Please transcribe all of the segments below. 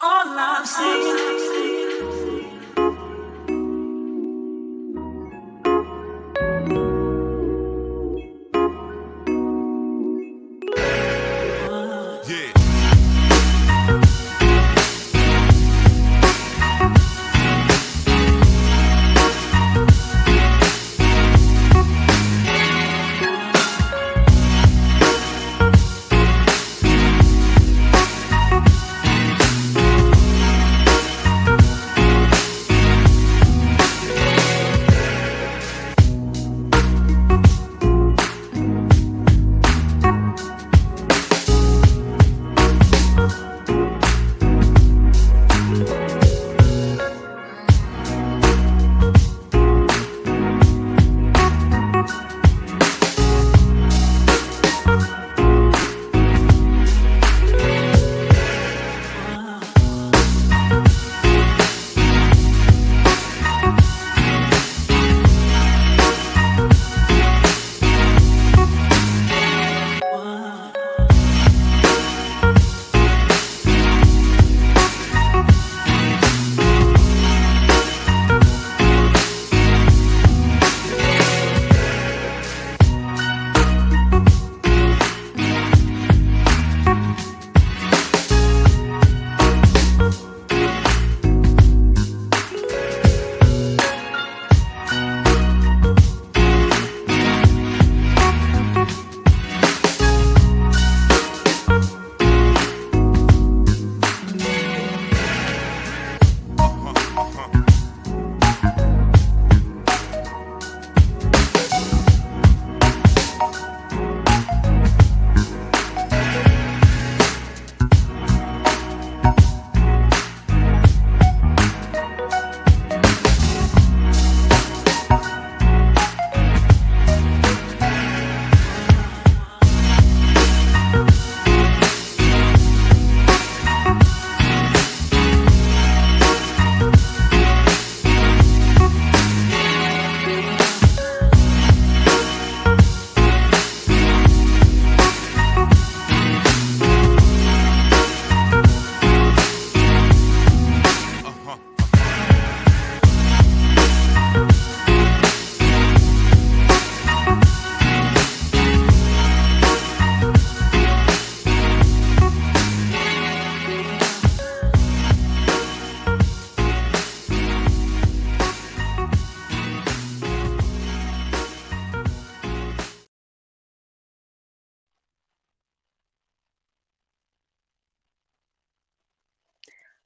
All I'm saying, yeah.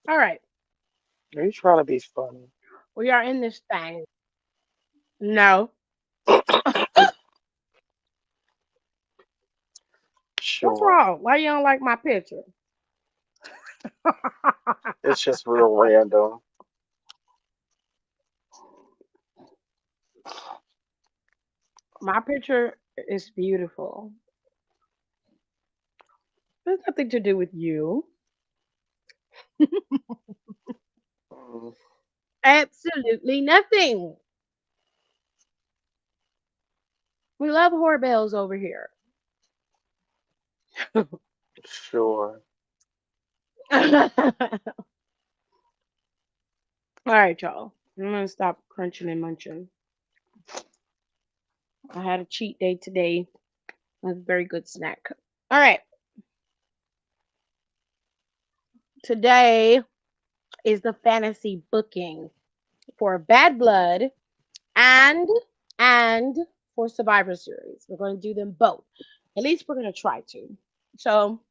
All right, Are you trying to be funny? we are in this thing. No. What's Sure. wrong? Why you don't like my picture? It's just real random. My picture is beautiful. There's nothing to do with you. Mm, Absolutely nothing. We love Horabells over here. sure. All right, y'all. I'm gonna stop crunching and munching. I had a cheat day today. It was a very good snack. All right, today is the fantasy booking for Bad Blood and and for Survivor Series. We're going to do them both. At least we're going to try to. So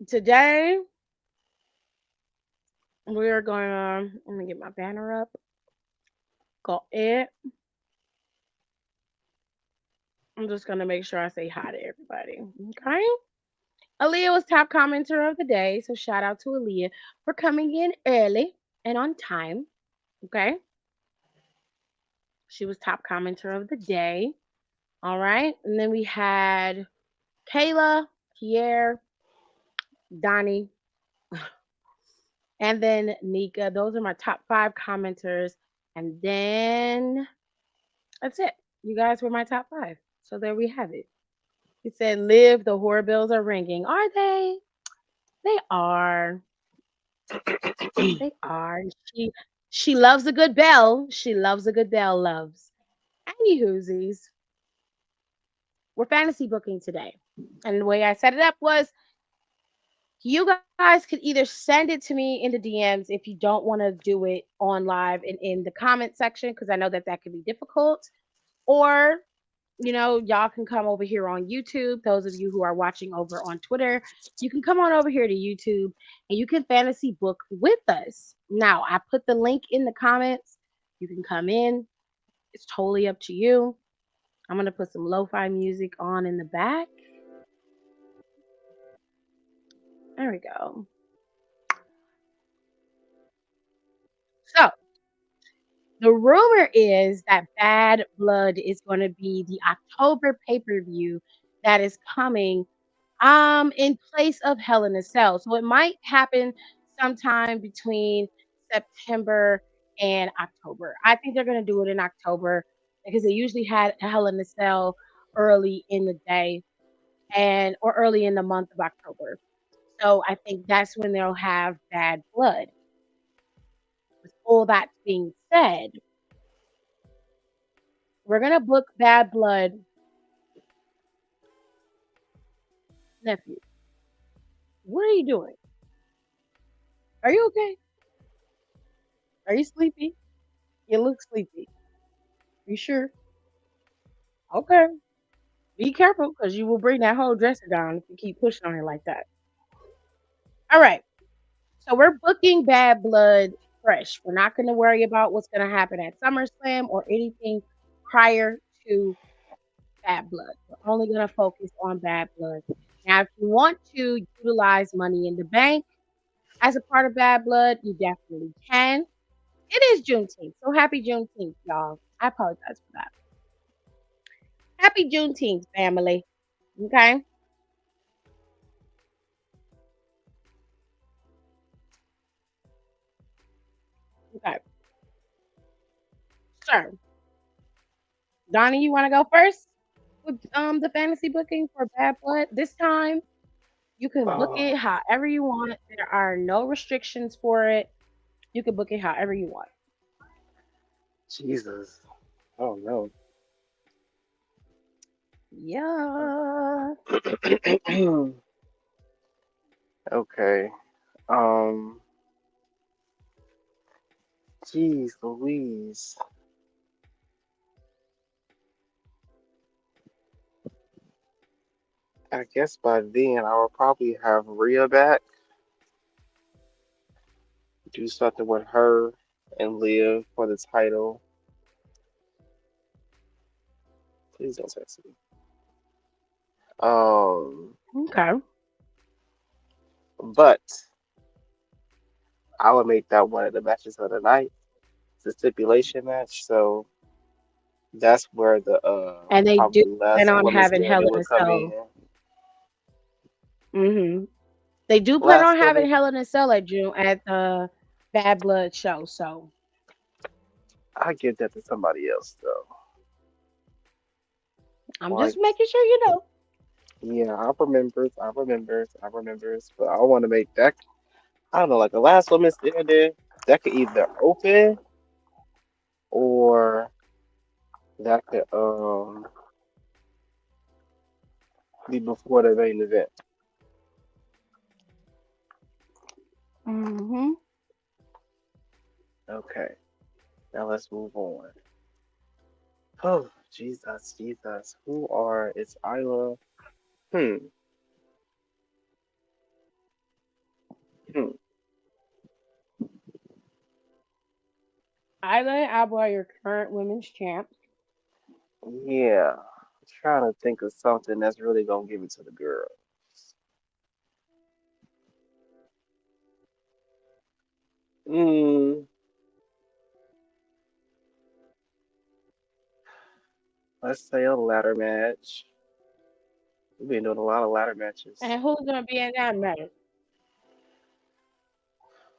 today we are going to. Let me get my banner up. Got it. I'm just going to make sure I say hi to everybody. Okay. Aaliyah was top commenter of the day, so shout out to Aaliyah for coming in early and on time. Okay. She was top commenter of the day. All right. And then we had Kayla, Pierre, Donnie, and then Nika. Those are my top five commenters. And then that's it. You guys were my top five. So there we have it. It said, Live, the horror bells are ringing. Are they? They are. They are. She loves a good bell. She loves a good bell. Loves. Anywhoosies, we're fantasy booking today, and the way I set it up was you guys could either send it to me in the DMs if you don't want to do it on live and in the comment section because I know that that could be difficult, or y'all can come over here on YouTube. Those of you who are watching over on Twitter, you can come on over here to YouTube and you can fantasy book with us. Now, I put the link in the comments. You can come in. It's totally up to you. I'm going to put some lo-fi music on in the back. There we go. So, the rumor is that Bad Blood is going to be the October pay-per-view that is coming in place of Hell in a Cell. So it might happen sometime between September and October. I think they're gonna do it in October because they usually had Hell in a Cell early in the day and or early in the month of October. So I think that's when they'll have Bad Blood. With all that being said, we're gonna book Bad Blood nephew. What are you doing? Are you okay? Are you sleepy? You look sleepy. You sure? Okay. Be careful because you will bring that whole dresser down if you keep pushing on it like that. All right. So we're booking Bad Blood fresh. We're not going to worry about what's going to happen at SummerSlam or anything prior to Bad Blood. We're only going to focus on Bad Blood. Now, if you want to utilize Money in the Bank as a part of Bad Blood, you definitely can. It is Juneteenth. So happy Juneteenth, y'all. I apologize for that. Happy Juneteenth, family. Okay. Okay. Sir, Donnie, you want to go first with the fantasy booking for Bad Blood? This time you can book Oh, it however you want. There are no restrictions for it. You can book it however you want. Jesus. Oh no. Yeah. Okay. Um, Jeez Louise. I guess by then I will probably have Rhea back, do something with her, and live for the title. Please don't text me. Okay. But I would make that one of the matches of the night. It's a stipulation match, so that's where the And they do probably plan last on woman having Hell standing in a would come Cell. in. They do plan on Last woman, having Hell in a Cell at June at the Bad Blood show. So I give that to somebody else though. I'm Like, just making sure you know. yeah, I remembers, but I want to make that. I don't know, like the last woman standing, that could either open or that could be before the main event. Hmm. Okay, now let's move on. Oh, Jesus, Jesus. Who are it's Isla? Hmm, hmm. Isla and Alba are your current women's champs. Yeah. I'm trying to think of something that's really gonna give it to the girl. Hmm. Let's say a ladder match. We've been doing a lot of ladder matches. And who's gonna be in that match?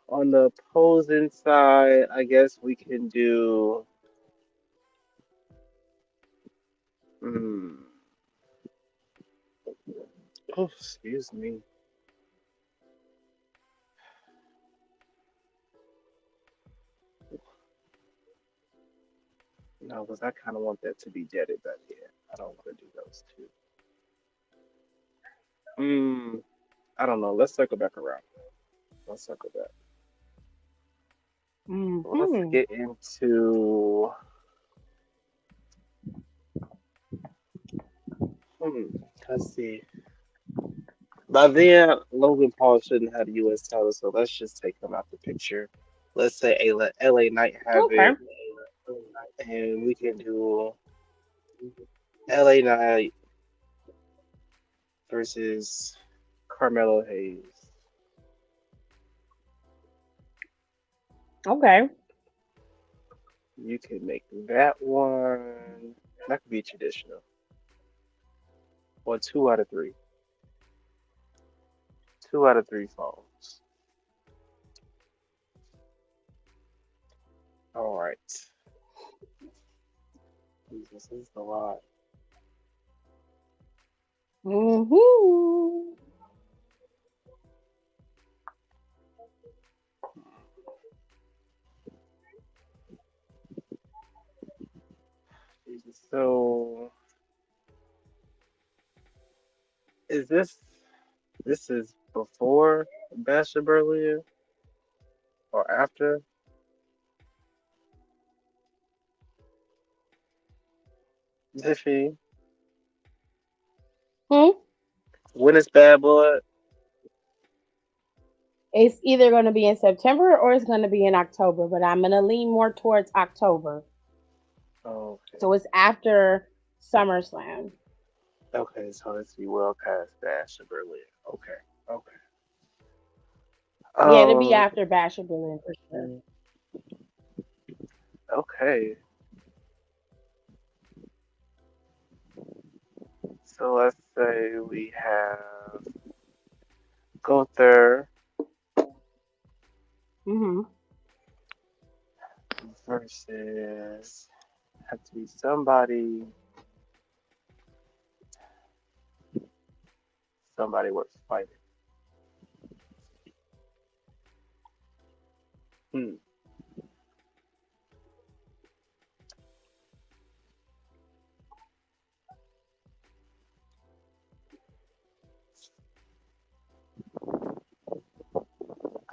On the opposing side, I guess we can do. Hmm. Oh, excuse me. No, because I kind of want that to be jetted, but yeah, I don't want to do those two. Mm, I don't know. Let's circle back around. Let's circle back. Let's Mm-hmm. get into. Hmm. Let's see. By then, Logan Paul shouldn't have the U.S. title, so let's just take him out the picture. Let's say LA Knight have Okay. it, and we can do LA Knight versus Carmelo Hayes. Okay. You can make that one. That could be traditional. Or 2 out of 3. 2 out of 3 falls. All right. Jesus, this is a lot. Mm-hmm. Jesus. So, is this is before Bastion Berlin or after? Ziffy. Hmm. When is Bad Blood? It's either going to be in September or it's going to be in October, but I'm going to lean more towards October. Okay. So it's after SummerSlam. Okay, so let's see. Well past Bastion Berlin. Okay. Okay. Yeah, it'll be Um. after Bash of Berlin for sure. Okay. So let's say we have Gunther Hmm. versus have to be somebody worth fighting. Hmm.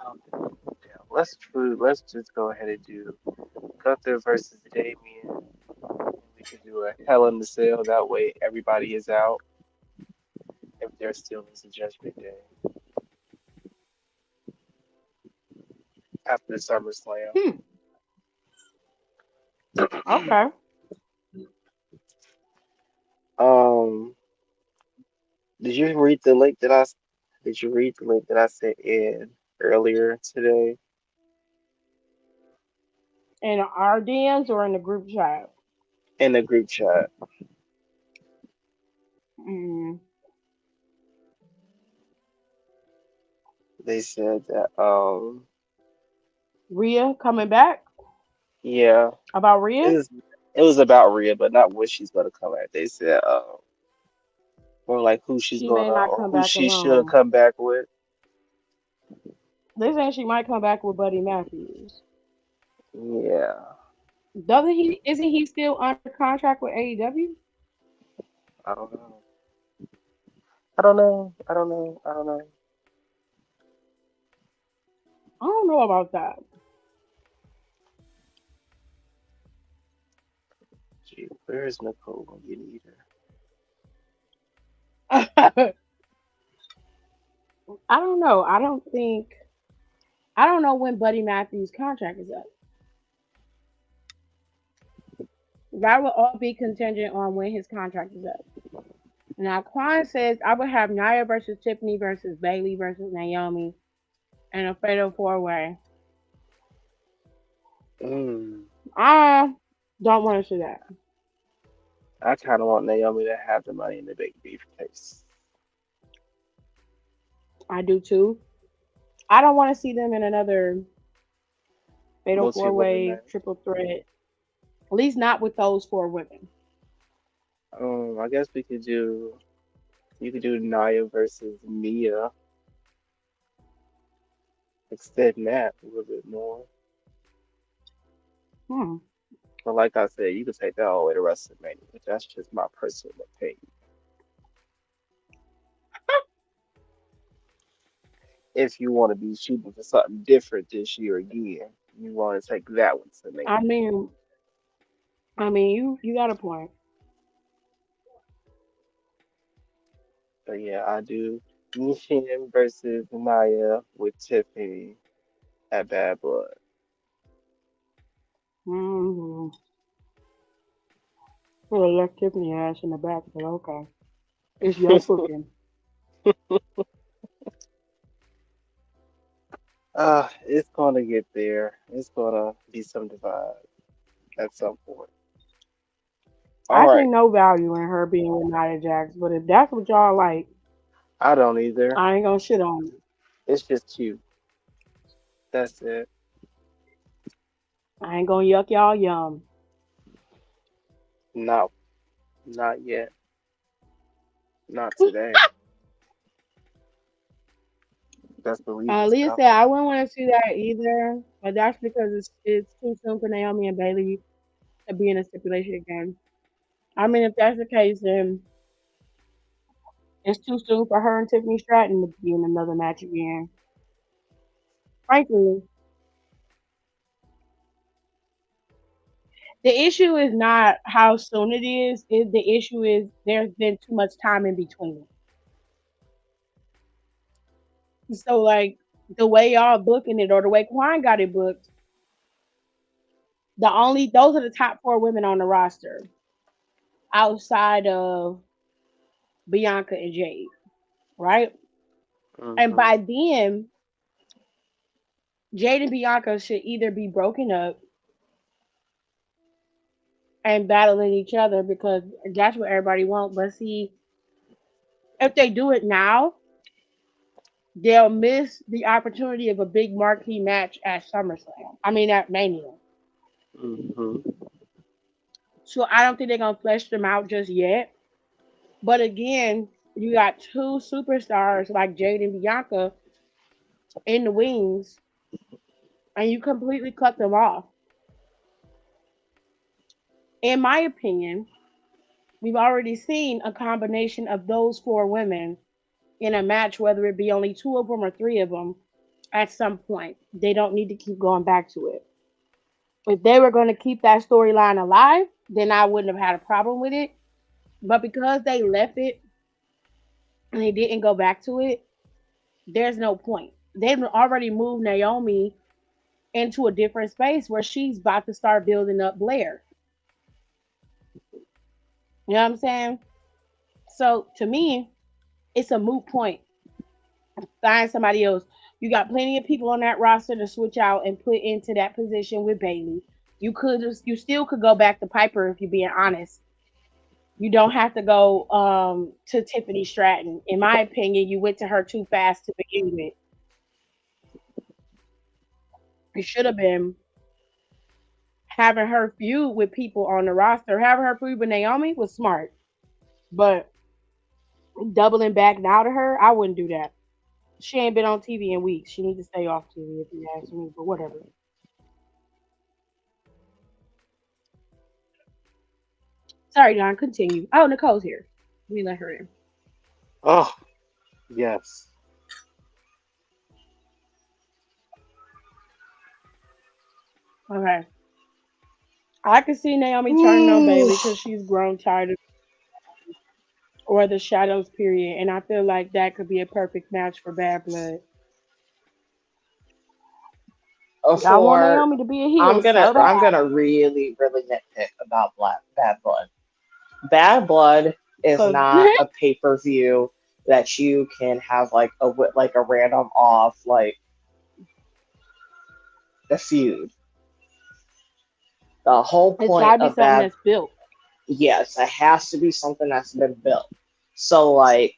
Um, yeah, let's just go ahead and do Gunther versus Damien. We can do a Hell in the Cell. That way everybody is out if there still is a Judgment Day after SummerSlam. Hmm. Okay. Um, did you read the link that I did you read the link that I sent in earlier today In our DMs or in the group chat? in the group chat? Mm. They said that Rhea coming back? yeah, About it Rhea? was it was about Rhea, but not what she's gonna come at. They said more like who she's She gonna may not or come who back she should alone. come back with. They saying she might come back with Buddy Matthews. Yeah, Doesn't he? Isn't he still under contract with AEW? I don't know. I don't know. I don't know. I don't know. I don't know about that. Gee, where is Nicole when you need I don't know. I don't know when Buddy Matthews' contract is up. That will all be contingent on when his contract is up. Now, Quan says I would have Nia versus Tiffany versus Bailey versus Naomi in a fatal four way. her? I don't want to see that. I kind of want Naomi to have the money in the big briefcase. I do too. I don't want to see them in another fatal four Multi-women way, match. triple threat. At least not with those four women. I guess you could do Naya versus Mia. Extend that a little bit more. Hmm. But like I said, you can take that all the way to WrestleMania. But that's just my personal opinion. If you want to be shooting for something different this year again, you want to take that one to I Mania. mean, you got a point. But yeah, I do Nishin versus Naya with Tiffany at Bad Blood. Mm-hmm. Well, I left Tiffany ass in the back, but okay. It's your booking. It's gonna get there. It's gonna be some divide at some point. All I see right, no value in her being with Nia Jax, but if that's what y'all like, I don't either. I ain't gonna shit on it. It's just cute. That's it. I ain't gonna yuck y'all yum. No, not yet. Not today. Best believe it's Leah coming. said I wouldn't want to see that either, but that's because it's too soon for Naomi and Bailey to be in a stipulation again. I mean, if that's the case, then it's too soon for her and Tiffany Stratton to be in another match again. Frankly, the issue is not how soon it is. The issue is there's been too much time in between. So like the way y'all booking it or the way Quan got it booked, those are the top four women on the roster outside of Bianca and Jade, right? And Hmm. by then, Jade and Bianca should either be broken up and battling each other because that's what everybody wants. But see, if they do it now, they'll miss the opportunity of a big marquee match at SummerSlam. I mean at Mania. Hmm. So I don't think they're gonna flesh them out just yet. But again, you got two superstars like Jade and Bianca in the wings, and you completely cut them off. In my opinion, we've already seen a combination of those four women in a match, whether it be only two of them or three of them, at some point. They don't need to keep going back to it. If they were going to keep that storyline alive, then I wouldn't have had a problem with it. But because they left it and they didn't go back to it, there's no point. They've already moved Naomi into a different space where she's about to start building up Blair. You know what I'm saying? So to me, it's a moot point. Find somebody else. You got plenty of people on that roster to switch out and put into that position with Bailey. You still could go back to Piper if you're being honest. You don't have to go to Tiffany Stratton. In my opinion, you went to her too fast to begin with. It should have been having her feud with people on the roster. Having her feud with Naomi was smart, but doubling back now to her, I wouldn't do that. She ain't been on TV in weeks. She needs to stay off TV if you ask me. But whatever. Sorry, Don. Continue. Oh, Nicole's here. Let me let her in. Oh, yes. Okay. I can see Naomi turning on Ooh. Bailey because she's grown tired of or the Shadows period, and I feel like that could be a perfect match for Bad Blood. Y'all want For Naomi to be a heel so bad. I'm gonna really nitpick about Bad Blood. Bad Blood is Cause not a pay per view that you can have like like a random off like a feud. The whole it's point gotta be of something Bad that's built. Yes, it has to be something that's been built. So like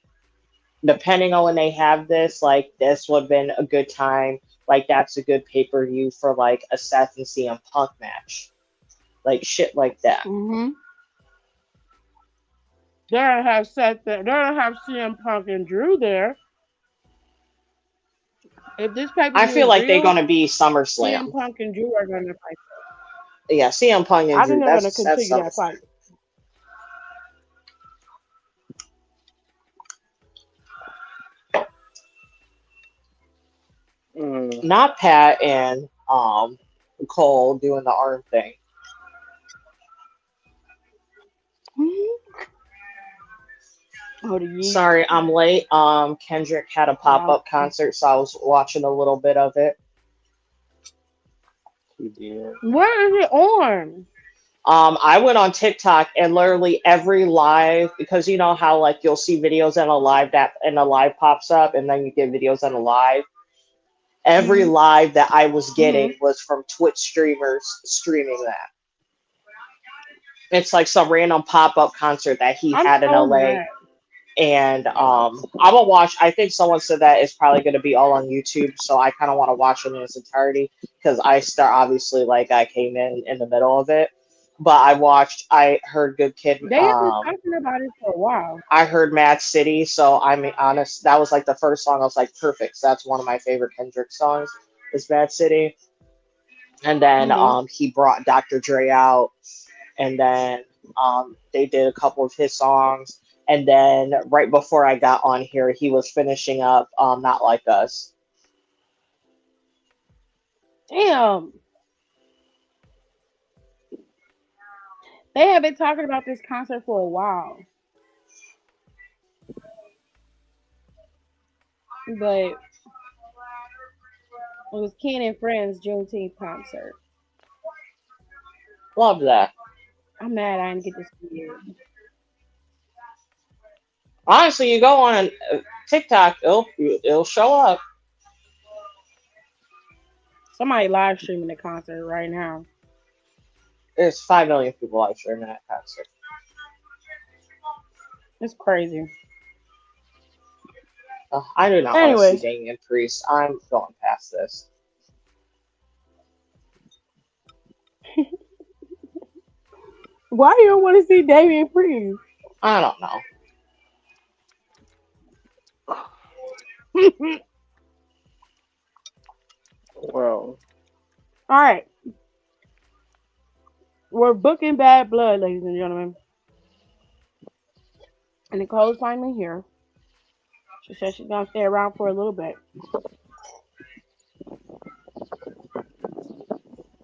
depending on when they have this, like this would have been a good time. Like that's a good pay per view for like a Seth and CM Punk match, like shit like that. Mm-hmm. They don't have Seth there. They don't have CM Punk and Drew there. If this pay per I view feel is like they're real, gonna be CM SummerSlam. Punk and Drew are gonna fight. Yeah, CM Punk and I think Drew. they're gonna That's continue something. that fight. Mm. Not Pat and Cole doing the arm thing. Oh, the yeet. Sorry, I'm late. Kendrick had a pop Yeah. up concert, so I was watching a little bit of it. He did. Where is it on? I went on TikTok and literally every live because you know how like you'll see videos in a live that and a live pops up and then you get videos in a live. Every Hmm. live that I was Hmm. getting was from Twitch streamers streaming that. It's like some random pop up concert that he I'm had in so LA. mad. And I'm gonna watch. I think someone said that it's probably gonna be all on YouTube, so I kind of want to watch it in its entirety because I start obviously like I came in the middle of it, but I watched. I heard Good Kid. They have been talking about it for a while. I heard Mad City, so I'm honest. That was like the first song. I was like, perfect. So that's one of my favorite Kendrick songs. Is Mad City, and then Hmm. he brought Dr. Dre out, and then they did a couple of his songs, and then right before I got on here, he was finishing up Not Like Us. Damn. They have been talking about this concert for a while, but it was Ken and Friends Juneteenth concert. Love that. I'm mad I didn't get to see it. Honestly, you go on TikTok, it'll show up. Somebody live streaming the concert right now. There's 5 million people live streaming that concert. It's crazy. I do not want to see Anyways, Damian Priest. I'm going past this. why you don't want to see Damian Priest? I don't know. Well, All right, we're booking Bad Blood, ladies and gentlemen. And Nicole's finally here. She said she's gonna stay around for a little bit.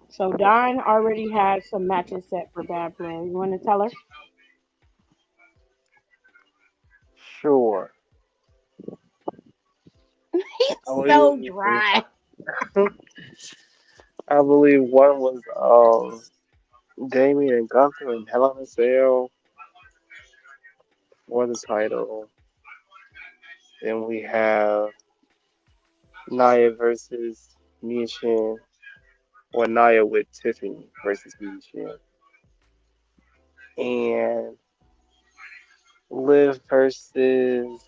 So Don already has some matches set for Bad Blood. You want to tell her? sure. He's I believe, so dry. I believe one was Damien and Gunther and Hell in a Cell for the title. Then we have Nia versus Mia Shin, or Nia with Tiffany versus Mia Shin, and Liv versus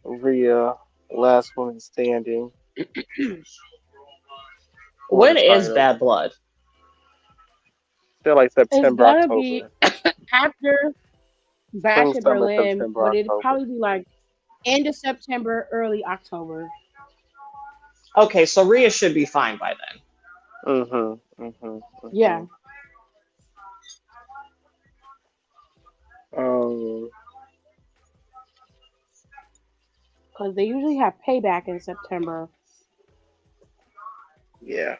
Rhea, last woman standing for the When is title. Bad Blood? Feel like It's September, gonna be October. after Bash Spring, in summer, Berlin, September, but it'll October. probably be like end of September, early October. Okay, so Rhea should be fine by then. Mhm, mhm, Yeah, mhm. Um, because they usually have payback in September, yeah.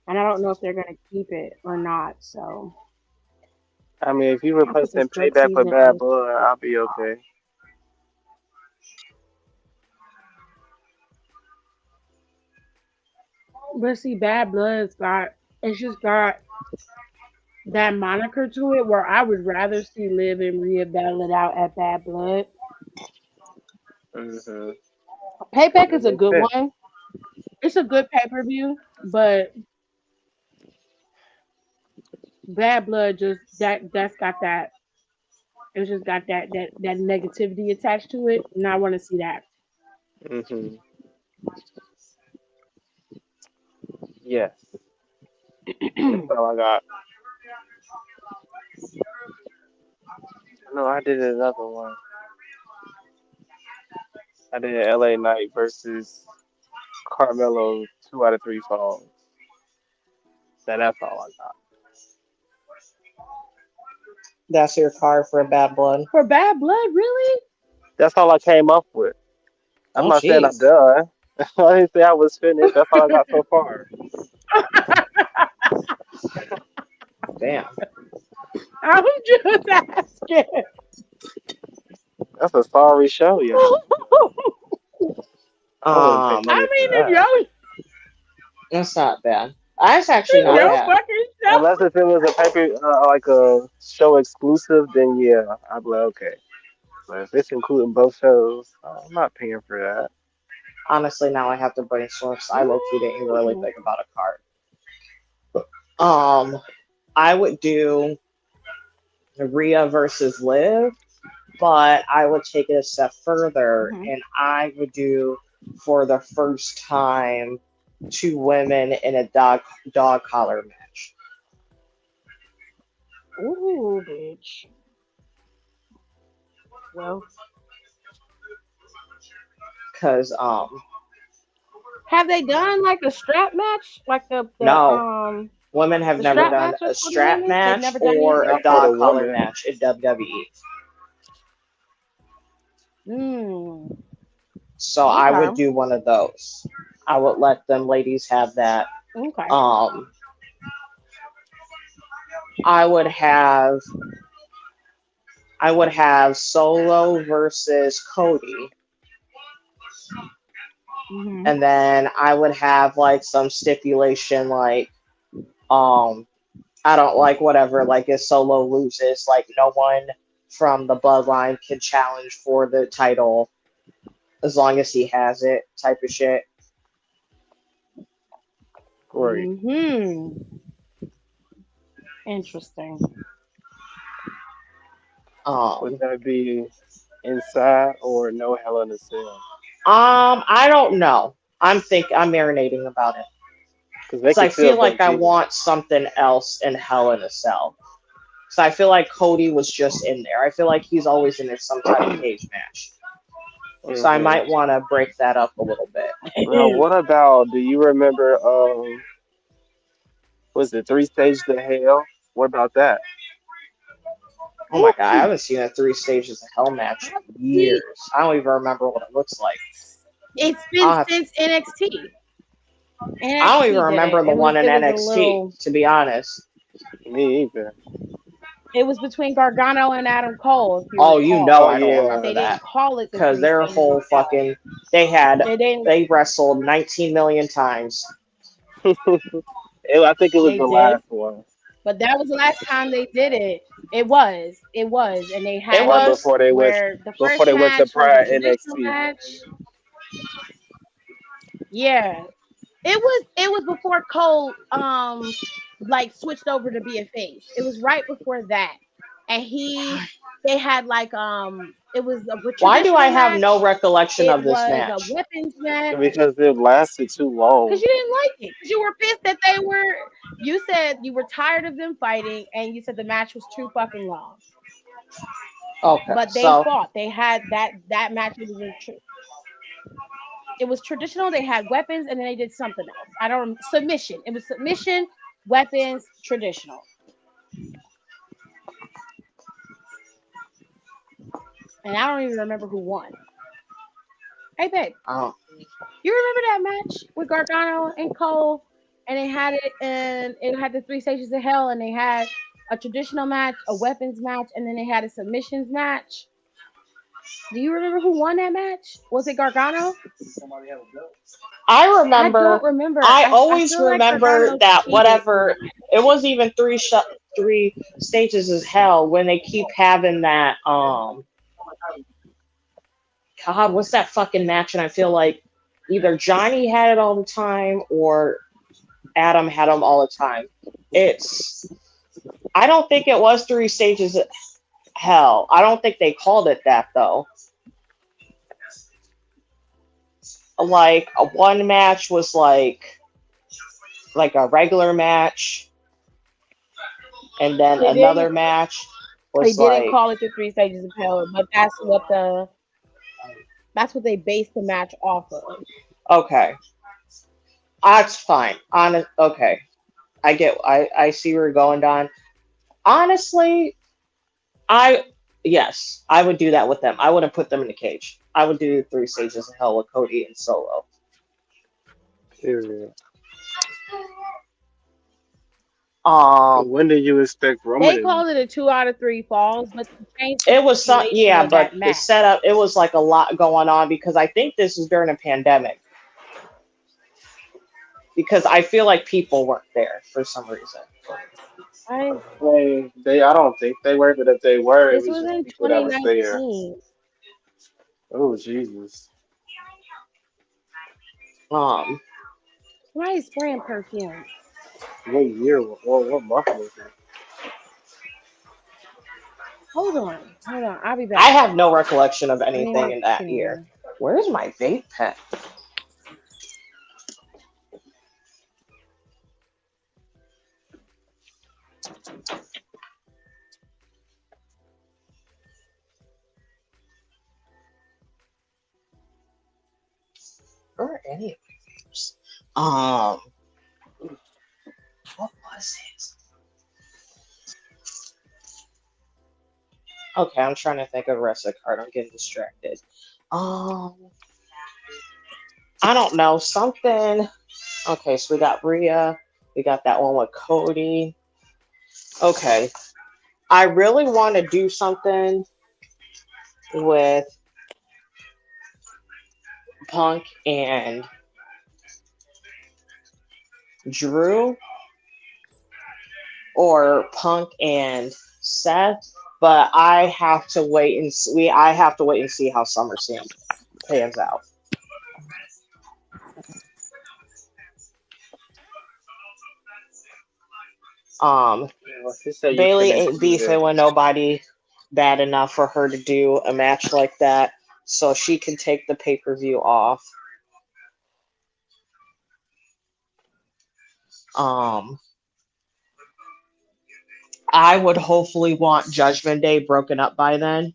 and I don't know if they're gonna keep it or not. So I mean, if you I put the replacing split Payback with season Bad in. Blood, I'll be okay. But see, Bad Blood's got it's just got that moniker to it where I would rather see Liv and Rhea battle it out at Bad Blood. Mhm. Payback That is a makes good sense. one. It's a good pay per view, but Bad Blood just that's got that. It's just got that negativity attached to it, and I want to see that. Mhm. Yes. That's all I got. No, I did another one. I did LA Knight versus Carmelo 2 out of 3 falls. Now that's all I got. That's your card for Bad Blood. For Bad Blood, really? That's all I came up with. I'm Oh, not saying I'm jeez. done. I didn't say I was finished. That's all I got so far. Damn. I'm just asking. That's a sorry show, y'all. I wouldn't pay Um, I money for mean, that. that's not bad. That's actually it's not Unless your bad. fucking show. unless if it was a paper like a show exclusive, then yeah, I'd be like, okay. But if it's including both shows, I'm not paying for that. Honestly, now I have to brainstorm. So I low key didn't really Mm. think about a card. I would do Rhea versus Liv, but I would take it a step further, Mhm. and I would do for the first time two women in a dog collar match. Ooh, bitch. Well, Cause have they done like a strap match, like no, women have the never strap done a matches for the strap women? They've match never done or a anything Not for like the dog collar woman. match in WWE. that. Mm. So I would Okay. do one of those. I would let them ladies have that. Okay. Um, I would have Solo versus Cody, Mhm. and then I would have like some stipulation like um I don't like whatever like if Solo loses like no one from the bloodline can challenge for the title as long as he has it type of shit. Great. Mhm. Interesting. Would Um that be inside or no Hell in a Cell? I don't know. I'm marinating about it. Because they So I could still feel both like I do that. want something else in Hell in a Cell. So I feel like Cody was just in there. I feel like he's always in some type of cage match. So I Hmm. might want to break that up a little bit. Well, what about? Do you remember? Was it Three Stages of Hell? What about that? Oh my Ooh, god, I haven't seen a three stages of hell match in see, years. I don't even remember what it looks like. it's been I'll have, since NXT. I don't even NXT did it. remember the one in It was a NXT, little. to be honest. Me either. It was between Gargano and Adam Cole, if you Oh, you know Oh recall. I don't yeah. remember They that. didn't call it the Because Three their Stages of whole Hell. fucking They didn't. they wrestled 19 million times. I think it was They the did, last one, but that was the last time they did it. It was. It was, and they It had right it was where the before first they went to match was a Pride traditional NXT. match. Yeah, it was before Cole like switched over to be a face. It was right before that. And they had like it was a why do I traditional have no match. recollection It of this was a match? weapons match. Because it lasted too Because long. you didn't like it. Because you were pissed that they were you said you were tired of them fighting and you said the match was too fucking long. Okay, But they so fought. They had that match. It was traditional. They had weapons, and then they did something else. I don't submission. It was submission, weapons, traditional, and I don't even remember who won. Hey, babe, um, you remember that match with Gargano and Cole, and it had the three stages of hell, and they had a traditional match, a weapons match, and then they had a submissions match. Do you remember who won that match? Was it Gargano? I I don't remember. remember. I I always feel like remember Gargano that cheated in whatever that. it wasn't even three stages as hell when they keep having that God, what's that fucking match? And I feel like either Johnny had it all the time or Adam had them all the time. It's I don't think it was three stages of hell. I don't think they called it that though. Like a one match was like a regular match, and then They another didn't. match They was didn't like call it the three stages of hell, but that's what they based the match off of. okay, that's fine. Okay, I see where you're going, Don. Honestly, I yes, I would do that with them. I wouldn't put them in a cage. I would do 3 stages of hell with Cody and Solo. Period. Um, When do you expect Roman They to be? called it a 2 out of 3 falls, but they changed the it was some stipulation yeah, of but that the match. setup it was like a lot going on because I think this is during a pandemic because I feel like people weren't there for some reason. I I don't think they were, but if they were, it This was was just in people that was there. 2019. Oh Jesus! Um, Why is spraying perfume? What year? What month was it? Hold on. I'll be I back. have no recollection of Let me anything mix in this that in year. here. Where's my vape pen? Where are any of my vapes? What was it? Okay, I'm trying to think of the rest of the card. I'm getting distracted. Um, I don't know. Something. Okay, so we got Rhea. We got that one with Cody. Okay. I really want to do something with Punk and Drew or Punk and Seth, but I have to wait and see. I have to wait and see how SummerSlam pans out. Um, She said you Bailey couldn't ain't see beefing the. with nobody bad enough for her to do a match like that, so she can take the pay-per-view off. Um, I would hopefully want Judgment Day broken up by then,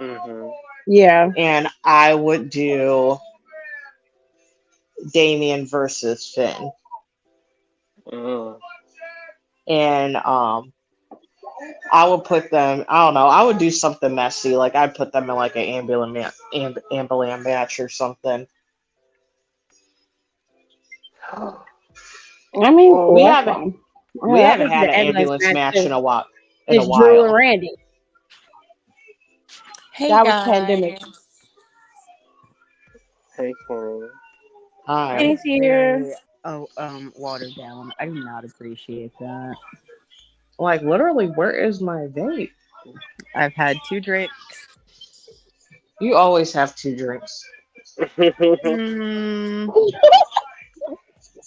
Mm-hmm. Yeah. and I would do Damien versus Finn, Mm. and I would put them. I don't know. I would do something messy, like I'd put them in like an ambulance match or something. I mean, Oh, We well, that's haven't fine. we I haven't haven't seen had the an ambulance ambulance match match since in a Drew and while. Randy. Hey That was pandemic. guys. hey, Kenny. That Hi. was Kenny's here. very watered down. I do not appreciate that. Like literally, where is my vape? I've had 2 drinks. You always have 2 drinks. Hmm.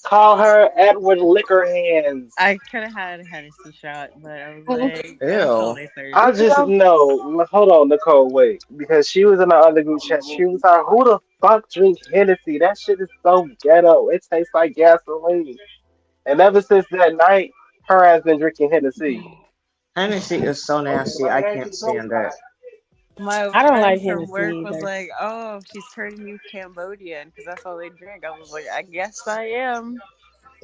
Call her Edward Liquor Hands. I could have had a Hennessy shot, but I was Mhm. like, it's Ew. only I What you Thursday. just go? know. Hold on, Nicole. Wait, because she was in the other group chat. She was like, "Who the fuck drink Hennessy? That shit is so ghetto. It tastes like gasoline." And ever since that night, her ass been drinking Hennessy. Hennessy is so nasty. I can't stand it. My I don't friend like from Hennessy work was either. like, "Oh, she's turning you Cambodian because that's all they drink." I was like, "I guess I am.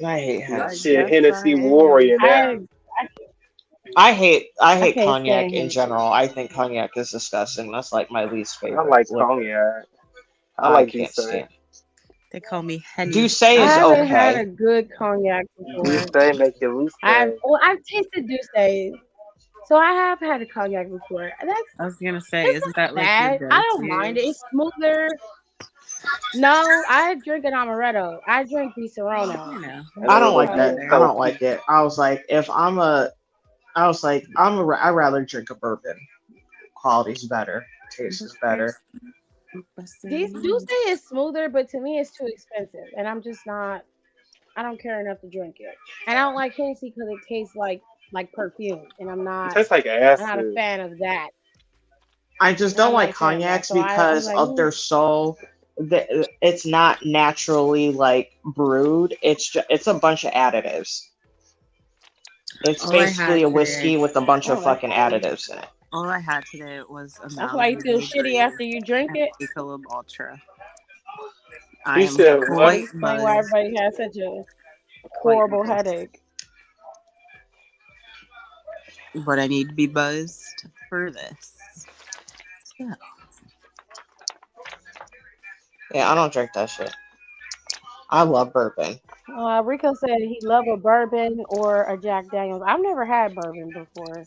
I hate Nah, I Hennessy. she a guess I Hennessy am." warrior I now. I I hate can't cognac stand in Hennessy. I think cognac is disgusting. That's like my least I favorite like liquor. cognac. I I like can't Douce. stand. They call me Henny Douce I is haven't Thunder. had okay. a good cognac before. Douce make you loose. I've tasted Douce, so I have had a cognac before. I was gonna say, It's isn't not that like your bad. I don't mind go-to? it. It's smoother. No, I drink an amaretto. I drink the Serrano. You know, Have it's I you don't ever like had similar that. it? I there. don't Healthy. like it. I was like I'd rather drink a bourbon. Quality's better. Taste is better. These Douce is smoother, but to me it's too expensive, and I'm just not. I don't care enough to drink it, and I don't like Hennessy because it tastes like perfume, and I'm It not. tastes like I'm not a acid. fan of that. I just And don't I'm not like a fan of that. cognacs So I'm because like, of their soul. It's not naturally like brewed. It's a bunch of additives. It's All I basically had a today, whiskey with a bunch of oh, that's fucking crazy. additives in it. all I had today was a That's why you Malibu feel Bay shitty Breeze after you drink and it. Michelob Ultra. I You am said That what? quite explains why buzzed. everybody has such a Quite horrible buzzed. headache. but I need to be buzzed for this. So, Yeah, I don't drink that shit. I love bourbon. Rico said he loved a bourbon or a Jack Daniels. I've never had bourbon before,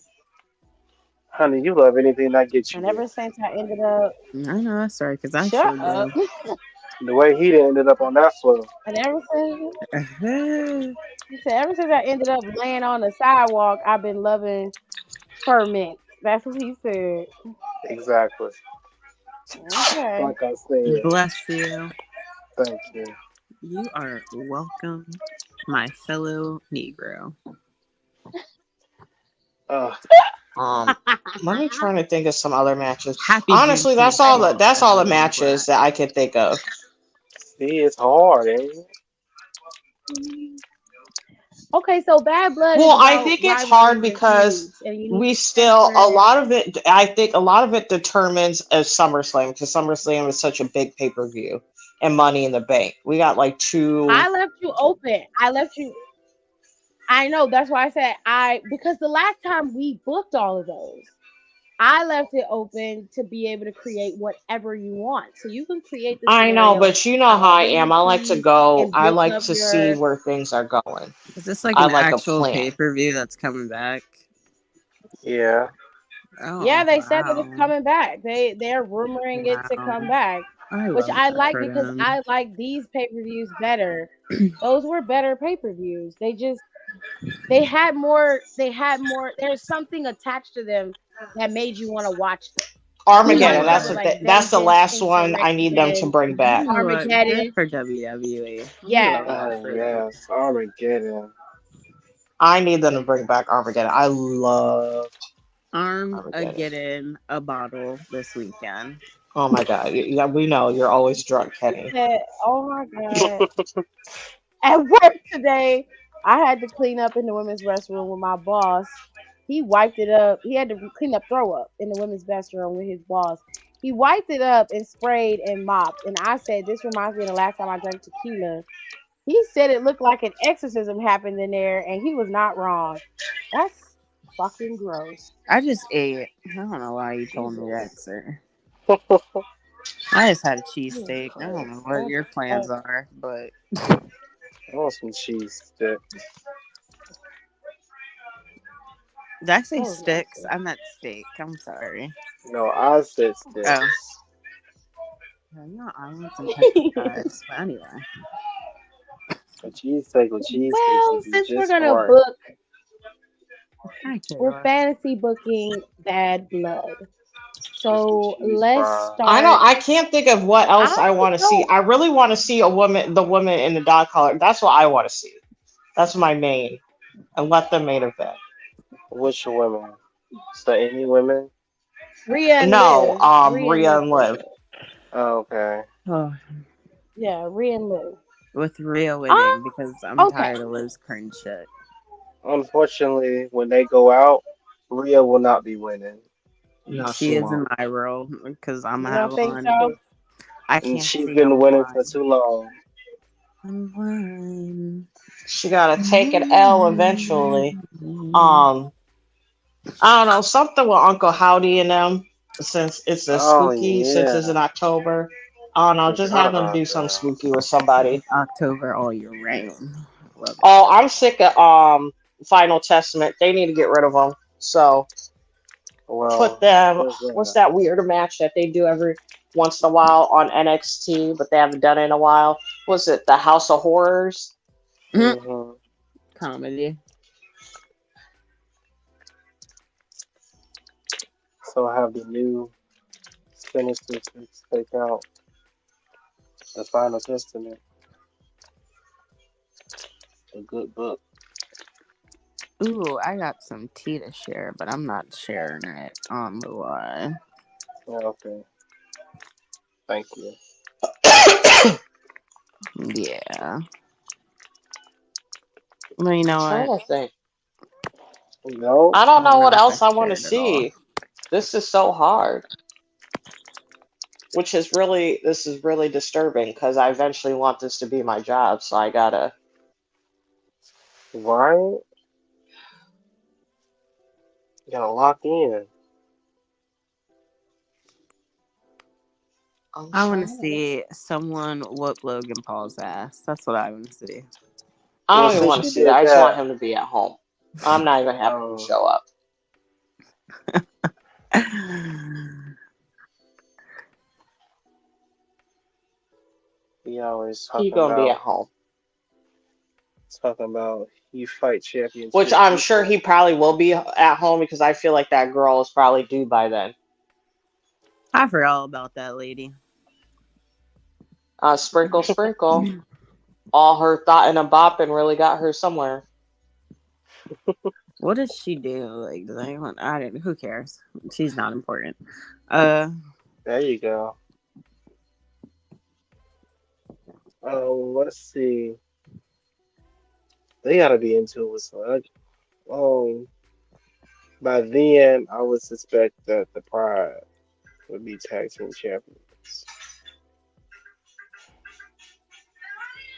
Honey, you love anything that gets you and there. ever since I ended up, I know that's right, because I shut sure up, do. The way he ended up on that floor. and ever since he said, ever since I ended up laying on the sidewalk, I've been loving ferment. That's what he said. Exactly. Okay. Like I said. Bless you. Thank you. You are welcome, my fellow Negro. Uh, Let me try to think of some other matches. Happy Honestly, Juneteenth to that's all the everyone matches black. that I can think of. see, it's hard, ain't it? Okay, so Bad Blood is Well, I about think it's hard rivalries and because feuds, and you need we to still a center. lot of it. I think a lot of it determines as SummerSlam because SummerSlam is such a big pay per view and Money in the Bank. We got like two. I left you open. I left you. I know. That's why I said because the last time we booked all of those, I left it open to be able to create whatever you want. So you can create the I know, scenario but you know how I however am. you I like to please go. and I book like up to see your. where things are going. Is this like I an like a actual plan. pay-per-view that's coming back? Yeah. Yeah, Oh, they said that it's wow. coming back. They're rumoring it to Wow. come back, I which love I that like for because them. I like these pay-per-views better. Those were better pay-per-views. They had more there's something attached to them that made you want to watch them. Like Armageddon. when it was Yeah. like That's the Vengeance, last one I need them to Insurrection, bring You back. know what? Good Armageddon. for WWE. We love Yeah. that Oh, for them. yes. Armageddon. I need them to bring back Armageddon. I love Armageddon. He Armageddon a bottle this weekend. Oh my god. Yeah, we know you're always drunk, Kenny. said, "Oh my god." At work today, I had to clean up in the women's restroom with my boss. He wiped it up. He had to clean up throw up in the women's restroom with his boss. He wiped it up and sprayed and mopped. And I said, "This reminds me of the last time I drank tequila." He said it looked like an exorcism happened in there, and he was not wrong. That's fucking gross. I just ate. I don't know why you told me Jesus. that, sir. I just had a Jesus cheesesteak. I don't know Christ. what your plans That's are, but I want some cheese stick. did I say that was sticks? nasty. I meant steak. I'm sorry. No, I said Oh, sticks. yeah, I want some pesticides. But anyway, A cheese steak with cheese sticks Well, would be since we're just gonna right. book, hi we're Kayla. fantasy booking Bad Blood. With some So cheese let's fries. I know. start. I can't think of what else I I want to see. don't. I really want to see the woman in the dog collar. That's what I want to see. That's my main. And let the main event. Which women? So any women? Rhea and No, Liv. Rhea and Rhea Liv and did Liv. it. Oh, okay. Oh, Yeah, Rhea and Liv. with Rhea Ah, winning because I'm okay. tired of Liv's cringe shit. Unfortunately, when they go out, Rhea will not be winning. No, She she is in won't. my role because I'm You gonna don't have think one. so? I And can't she's see been winning for unwind. too long. Unwind. She gotta take an L eventually. Um, I don't know, something with Uncle Howdy and them, since it's a Oh, spooky, since it's yeah. in October. I don't know, just Forgot have them about do something that. spooky with somebody. It's October all year round. Love it. Oh, I'm sick of Final Testament. They need to get rid of them. So put Well, them. there's What's that. that weird match that they do every once in a while on NXT, but they haven't done it in a while? Was it the House of Horrors? Hmm. Comedy. So I have the new Sinister Six take out the Final Testament, a good book. Ooh, I got some tea to share, but I'm not sharing it on the line. Yeah, okay. Thank you. Yeah. Well, you know Trying what? to think. No, I I don't don't know know what if I else I can want share to it at all. see. This is so hard, which is really this is really disturbing because I eventually want this to be my job, so I gotta. right? You gotta lock in. I'm I want to trying. see someone whoop Logan Paul's ass. That's what I want to see. I Well, don't even since want to you see that. did I just want that, him to be at home. I'm not even having him show up. he always He talking gonna be at about home. you fight Which championship I'm sure people. he probably will be at home because I feel like that girl is probably due by then. I forgot all about that lady. Sprinkle, sprinkle. All her thought and a bopping really got her somewhere. What does she do? Like, does anyone? I don't. Who cares? She's not important. Uh, There you go. Oh, let's see. They gotta be into it with some. Oh, by then I would suspect that the Pride would be tag team champions.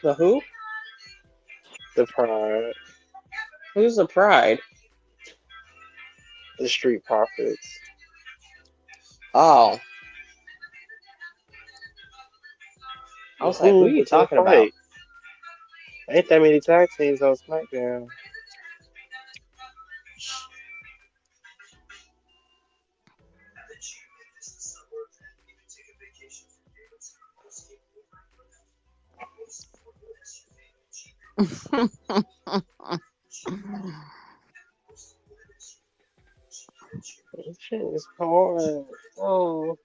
The who? The Pride, Who's the pride? the Street Profits. Oh, I was like, who are Who you would they talking about? fight? Ain't that many tag teams on SmackDown. This shit is hard. Oh,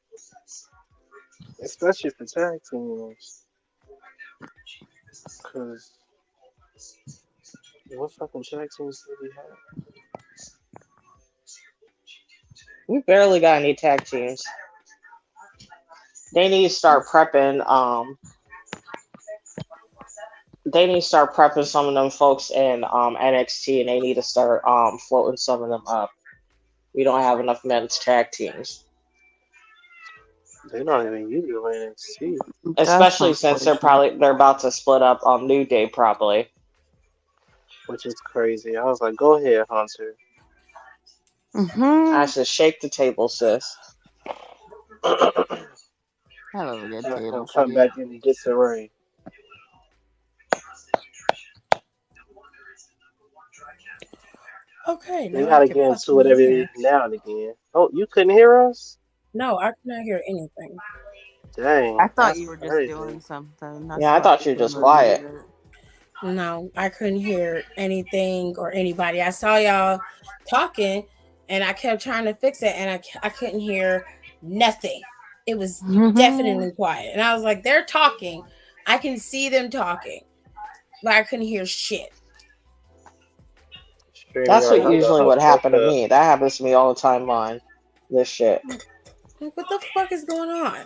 especially for tag teams. Cause what fucking tag teams do we have? We barely got any tag teams. They need to start prepping. They need to start prepping some of them folks in NXT, and they need to start floating some of them up. We don't have enough men's tag teams, They're not even using NXT, that's especially since unfortunate. they're about to split up on New Day probably. which is crazy. I was like, go ahead, Hunter. I Mm-hmm. should shake the table, sis. I love a good Have him table come shake. back in disarray. Okay, They now I gotta can get into it fucking every hear. now and again. Oh, you couldn't hear us? No, I cannot hear anything. Dang, I thought that's you were just crazy. doing something. Yeah, That's I why thought I you were just couldn't quiet. unmute it. No, I couldn't hear anything or anybody. I saw y'all talking and I kept trying to fix it and I couldn't hear nothing. It was Mm-hmm. definitely quiet. And I was like, they're talking. I can see them talking, but I couldn't hear shit. That's StreamYard what So, about usually to what fuck happened to up. me. That happens to me all the time on this shit. like, what the fuck is going on?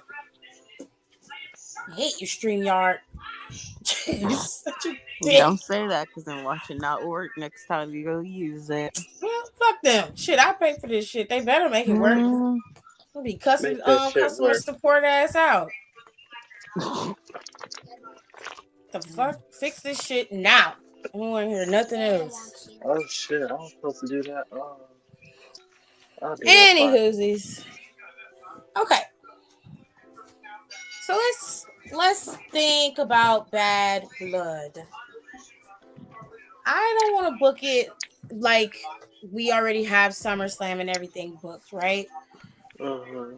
I hate you, StreamYard. You're such a dick. Don't say that because then watch it not work next time you go use it. Well, fuck them. Shit, I paid for this shit. They better make it work. Hmm. I'll be cussing Make that shit customer work. support ass out. The fuck? Fix this shit now. I don't want to hear nothing else. Oh shit, I was supposed to do that. Oh, I'll do that Any part. whoosies. Okay, so let's think about Bad Blood. I don't want to book it like we already have SummerSlam and everything booked, right? Mm-hmm.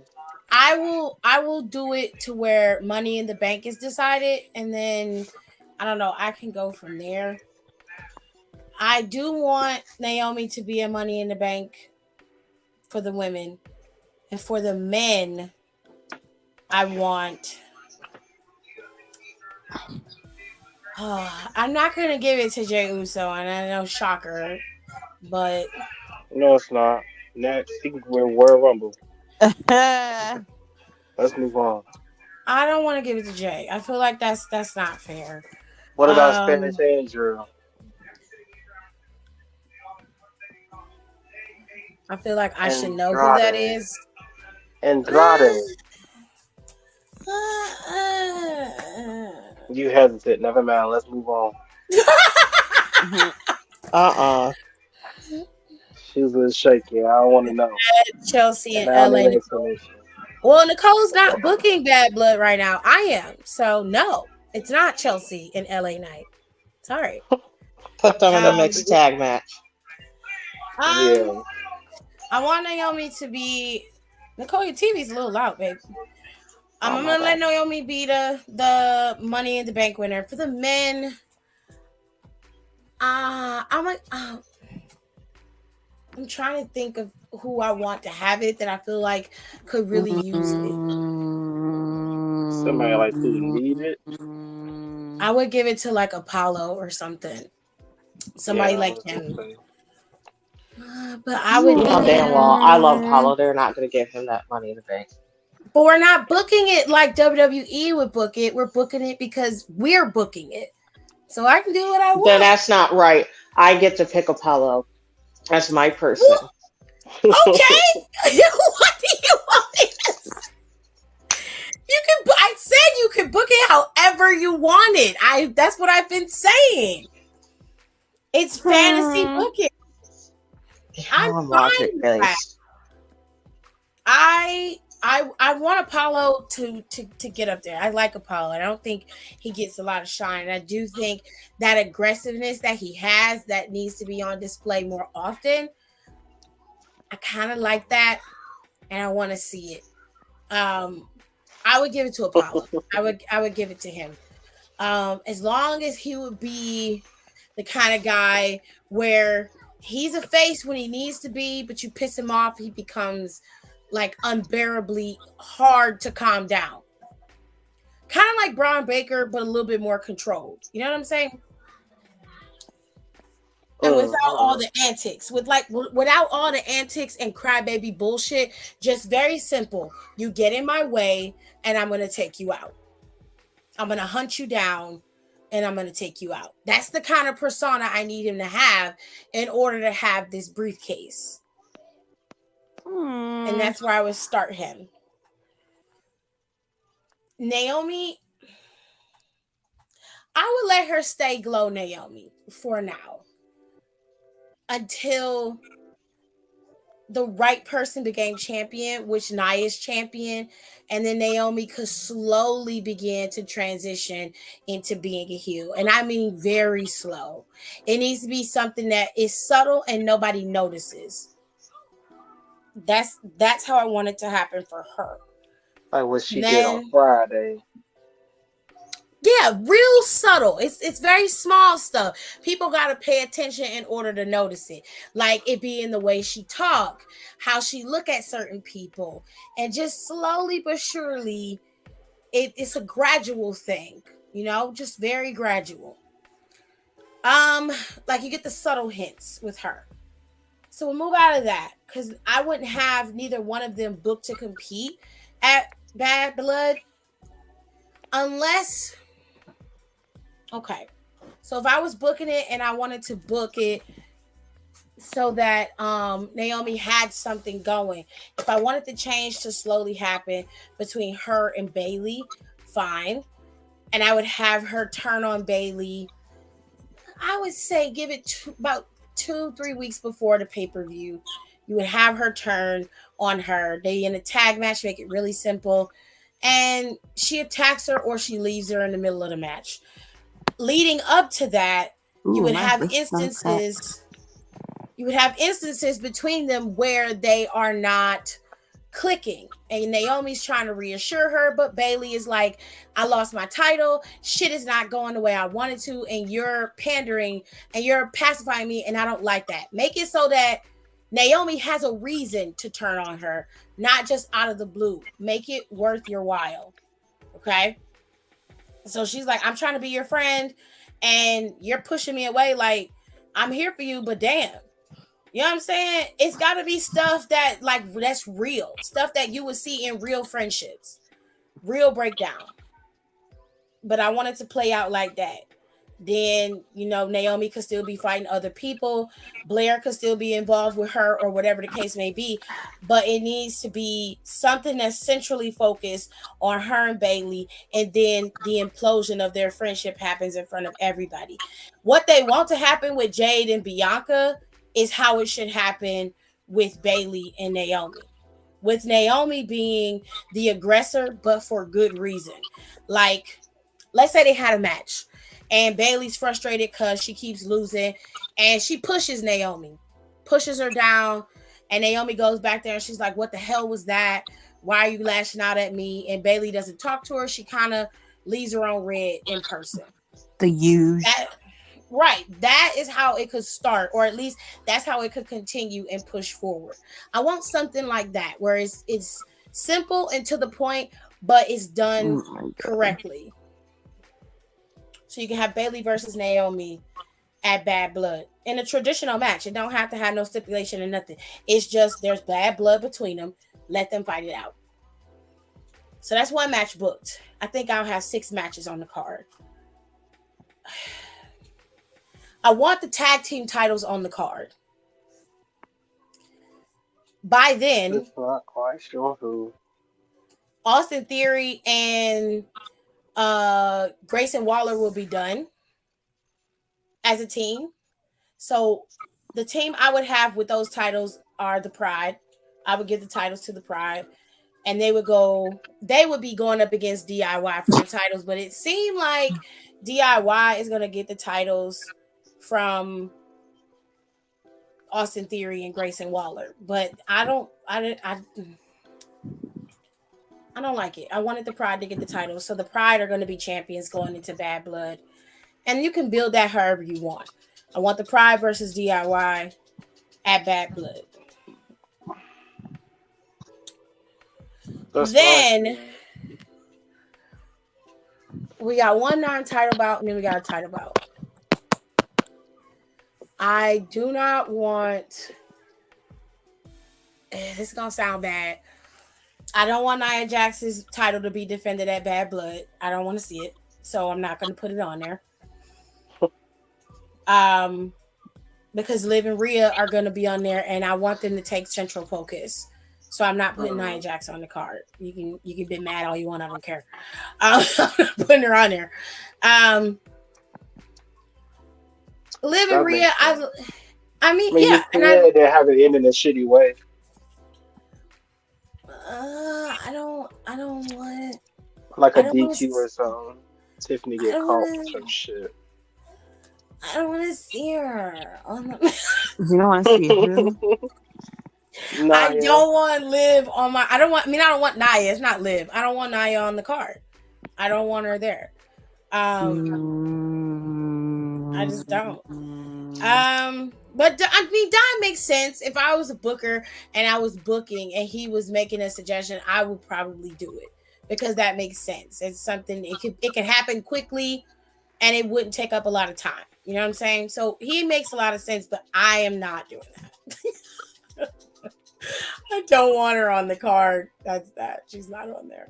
I will do it to where Money in the Bank is decided, and then I don't know. I can go from there. I do want Naomi to be a Money in the Bank for the women, and for the men, I want. I'm not gonna give it to Jay Uso, and I know shocker, but No, it's not. Next, he can win World Rumble. I Let's move on. I don't want to give it to Jay. I feel like that's not fair. What about Um, Spanish Andrew? I feel like I should know who that Andrade. is. Andrade. You hesitate. Never mind. Let's move on. Uh-uh. She's a little shaky. I don't want to know. Chelsea and And I don't need LA. an explanation. Well, Nicole's not booking Bad Blood right now. I am. So no, it's not Chelsea and LA Knight. Sorry. Put them in a Um, mixed tag match. Yeah. um, I want Naomi to be Nicole. Your TV's a little loud, babe. Oh I'm my gonna let bad. Naomi be the Money in the Bank winner. For the men, I'm like, I'm trying to think of who I want to have it that I feel like could really use it. Somebody like who need it. I would give it to like Apollo or something. Somebody Yeah, I like was gonna him. say. But I would You know give it. damn well I love Apollo. They're not going to give him that Money in the Bank. But we're not booking it like WWE would book it. We're booking it because we're booking it. So I can do what I Then want. that's not right. I get to pick Apollo. That's my person. Okay. What do you want me to say? You can. I said you can book it however you want it. That's what I've been saying. It's fantasy booking. I'm I'm fine logic with that. based. I want Apollo to get up there. I like Apollo. I don't think he gets a lot of shine. And I do think that aggressiveness that he has that needs to be on display more often. I kind of like that, and I want to see it. I would give it to Apollo. I would give it to him. As long as he would be the kind of guy where he's a face when he needs to be, but you piss him off, he becomes like unbearably hard to calm down. Kind of like Braun Baker, but a little bit more controlled. You know what I'm saying? And without all the antics, without all the antics and crybaby bullshit, just very simple. You get in my way, and I'm gonna take you out. I'm gonna hunt you down, and I'm gonna take you out. That's the kind of persona I need him to have in order to have this briefcase. And that's where I would start him. Naomi, I would let her stay glow Naomi for now until the right person became champion, which Nia's champion, and then Naomi could slowly begin to transition into being a heel. And I mean very slow. It needs to be something that is subtle and nobody notices. That's how I want it to happen for her. Like what she did on Then Friday. yeah, real subtle. It's very small stuff. People got to pay attention in order to notice it. Like it being the way she talk, how she look at certain people, and just slowly but surely, it's a gradual thing. You know, just very gradual. Like you get the subtle hints with her. So we'll move out of that because I wouldn't have neither one of them booked to compete at Bad Blood unless. Okay. So if I was booking it and I wanted to book it so that Naomi had something going, if I wanted the change to slowly happen between her and Bailey, fine. And I would have her turn on Bailey. I would say give it about 2-3 weeks before the pay-per-view. You would have her turn on her. They in a tag match, make it really simple. And she attacks her or she leaves her in the middle of the match. Leading up to that, you would have instances between them where they are not clicking, and Naomi's trying to reassure her, but Bailey is like, I lost my title, shit is not going the way I wanted to, and you're pandering and you're pacifying me, and I don't like that. Make it so that Naomi has a reason to turn on her, not just out of the blue. Make it worth your while. Okay. So she's like, I'm trying to be your friend and you're pushing me away. Like, I'm here for you, but damn. You know what I'm saying? It's got to be stuff that, like, that's real. Stuff that you would see in real friendships. Real breakdown. But I wanted to play out like that. Then, you know, Naomi could still be fighting other people. Blair could still be involved with her or whatever the case may be. But it needs to be something that's centrally focused on her and Bailey. And then the implosion of their friendship happens in front of everybody. What they want to happen with Jade and Bianca is how it should happen with Bailey and Naomi. With Naomi being the aggressor, but for good reason. Like, let's say they had a match and Bailey's frustrated because she keeps losing and she pushes Naomi, pushes her down, and Naomi goes back there and she's like, what the hell was that? Why are you lashing out at me? And Bailey doesn't talk to her. She kind of leaves her on red in person. The huge. Right. That is how it could start, or at least that's how it could continue and push forward. I want something like that where it's simple and to the point, but it's done correctly. So you can have Bailey versus Naomi at Bad Blood in a traditional match. It don't have to have no stipulation or nothing. It's just there's bad blood between them. Let them fight it out. So that's one match booked. I think I'll have 6 matches on the card. I want the tag team titles on the card. By then, Just not quite sure who. Austin Theory and Grayson Waller will be done as a team. So the team I would have with those titles are the Pride. I would give the titles to the Pride. And they would be going up against DIY for the titles, but it seemed like DIY is going to get the titles from Austin Theory and Grayson Waller, but I don't like it. I wanted the Pride to get the titles, so the Pride are going to be champions going into Bad Blood, and you can build that however you want. I want the Pride versus DIY at Bad Blood. Then we got one non-title bout, and then we got a title bout. I do not want. This is gonna sound bad. I don't want Nia Jax's title to be defended at Bad Blood. I don't want to see it, so I'm not gonna put it on there. Because Liv and Rhea are gonna be on there, and I want them to take central focus. So I'm not putting Nia Jax on the card. You can be mad all you want. I don't care. I'm not putting her on there. Liv and Rhea, I mean, yeah, and they have it in a shitty way. I don't want like a DQ or something. Tiffany get caught for some shit. I don't want to see her. You don't want to see who? I don't want Liv on my. I don't want Nia. It's not Liv. I don't want Nia on the card. I don't want her there. I just don't. But I mean, Don makes sense. If I was a booker and I was booking and he was making a suggestion, I would probably do it because that makes sense. It's something it can happen quickly, and it wouldn't take up a lot of time. You know what I'm saying? So he makes a lot of sense, but I am not doing that. I don't want her on the card. That's that. She's not on there.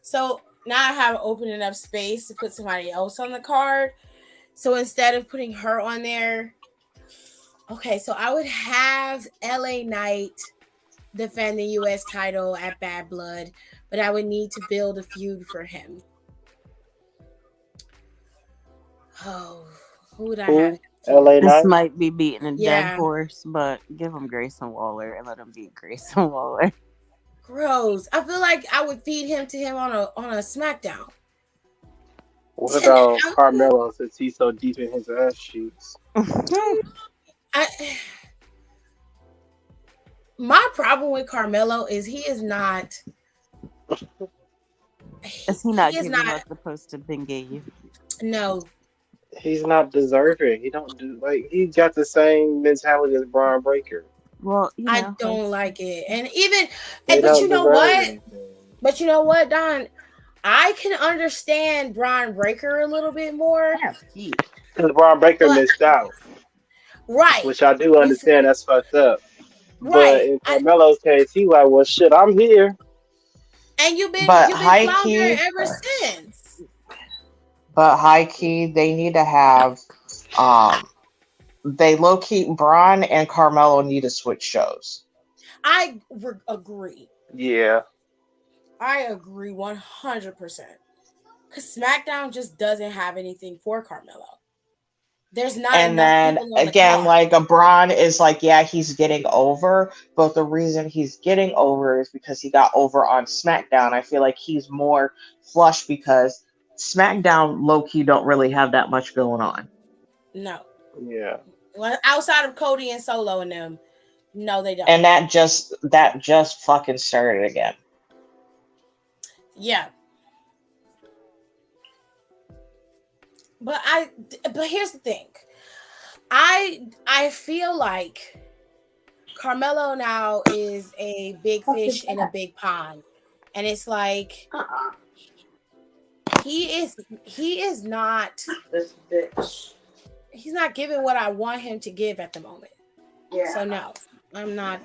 So now I have open enough space to put somebody else on the card. So instead of putting her on there, okay, so I would have LA Knight defend the US title at Bad Blood, but I would need to build a feud for him. Oh, who would I have? LA Knight? This might be beating a dead horse, but give him Grayson Waller and let him beat Grayson Waller. Gross. I feel like I would feed him to him on a SmackDown. What about Carmelo since he's so deep in his ass cheeks? My problem with Carmelo is he is not. Is he not giving us the post to Ben gave? No. He's not deserving. He don't do he got the same mentality as Braun Breaker. Well, I don't like it, and but you know what? Anything. But you know what, Don? I can understand Braun Breaker a little bit more. Because Braun Breaker missed out. Right. Which I do understand. That's fucked up. Right. But in Carmelo's case, he like, well, shit, I'm here. And you've been here ever since. But high key, they need to have, they low key, Braun and Carmelo need to switch shows. I agree. Yeah. I agree 100%. Because SmackDown just doesn't have anything for Carmelo. There's not And enough then people on the again, card. like Braun is like, yeah, he's getting over, but the reason he's getting over is because he got over on SmackDown. I feel like he's more flush because SmackDown low key don't really have that much going on. No. Yeah. Well, outside of Cody and Solo and them, no, they don't. And that just fucking started again. Yeah. But here's the thing. I feel like Carmelo now is a big fish in a big pond. And it's like he is not This bitch. he's not giving what I want him to give at the moment. Yeah. So no, I'm not.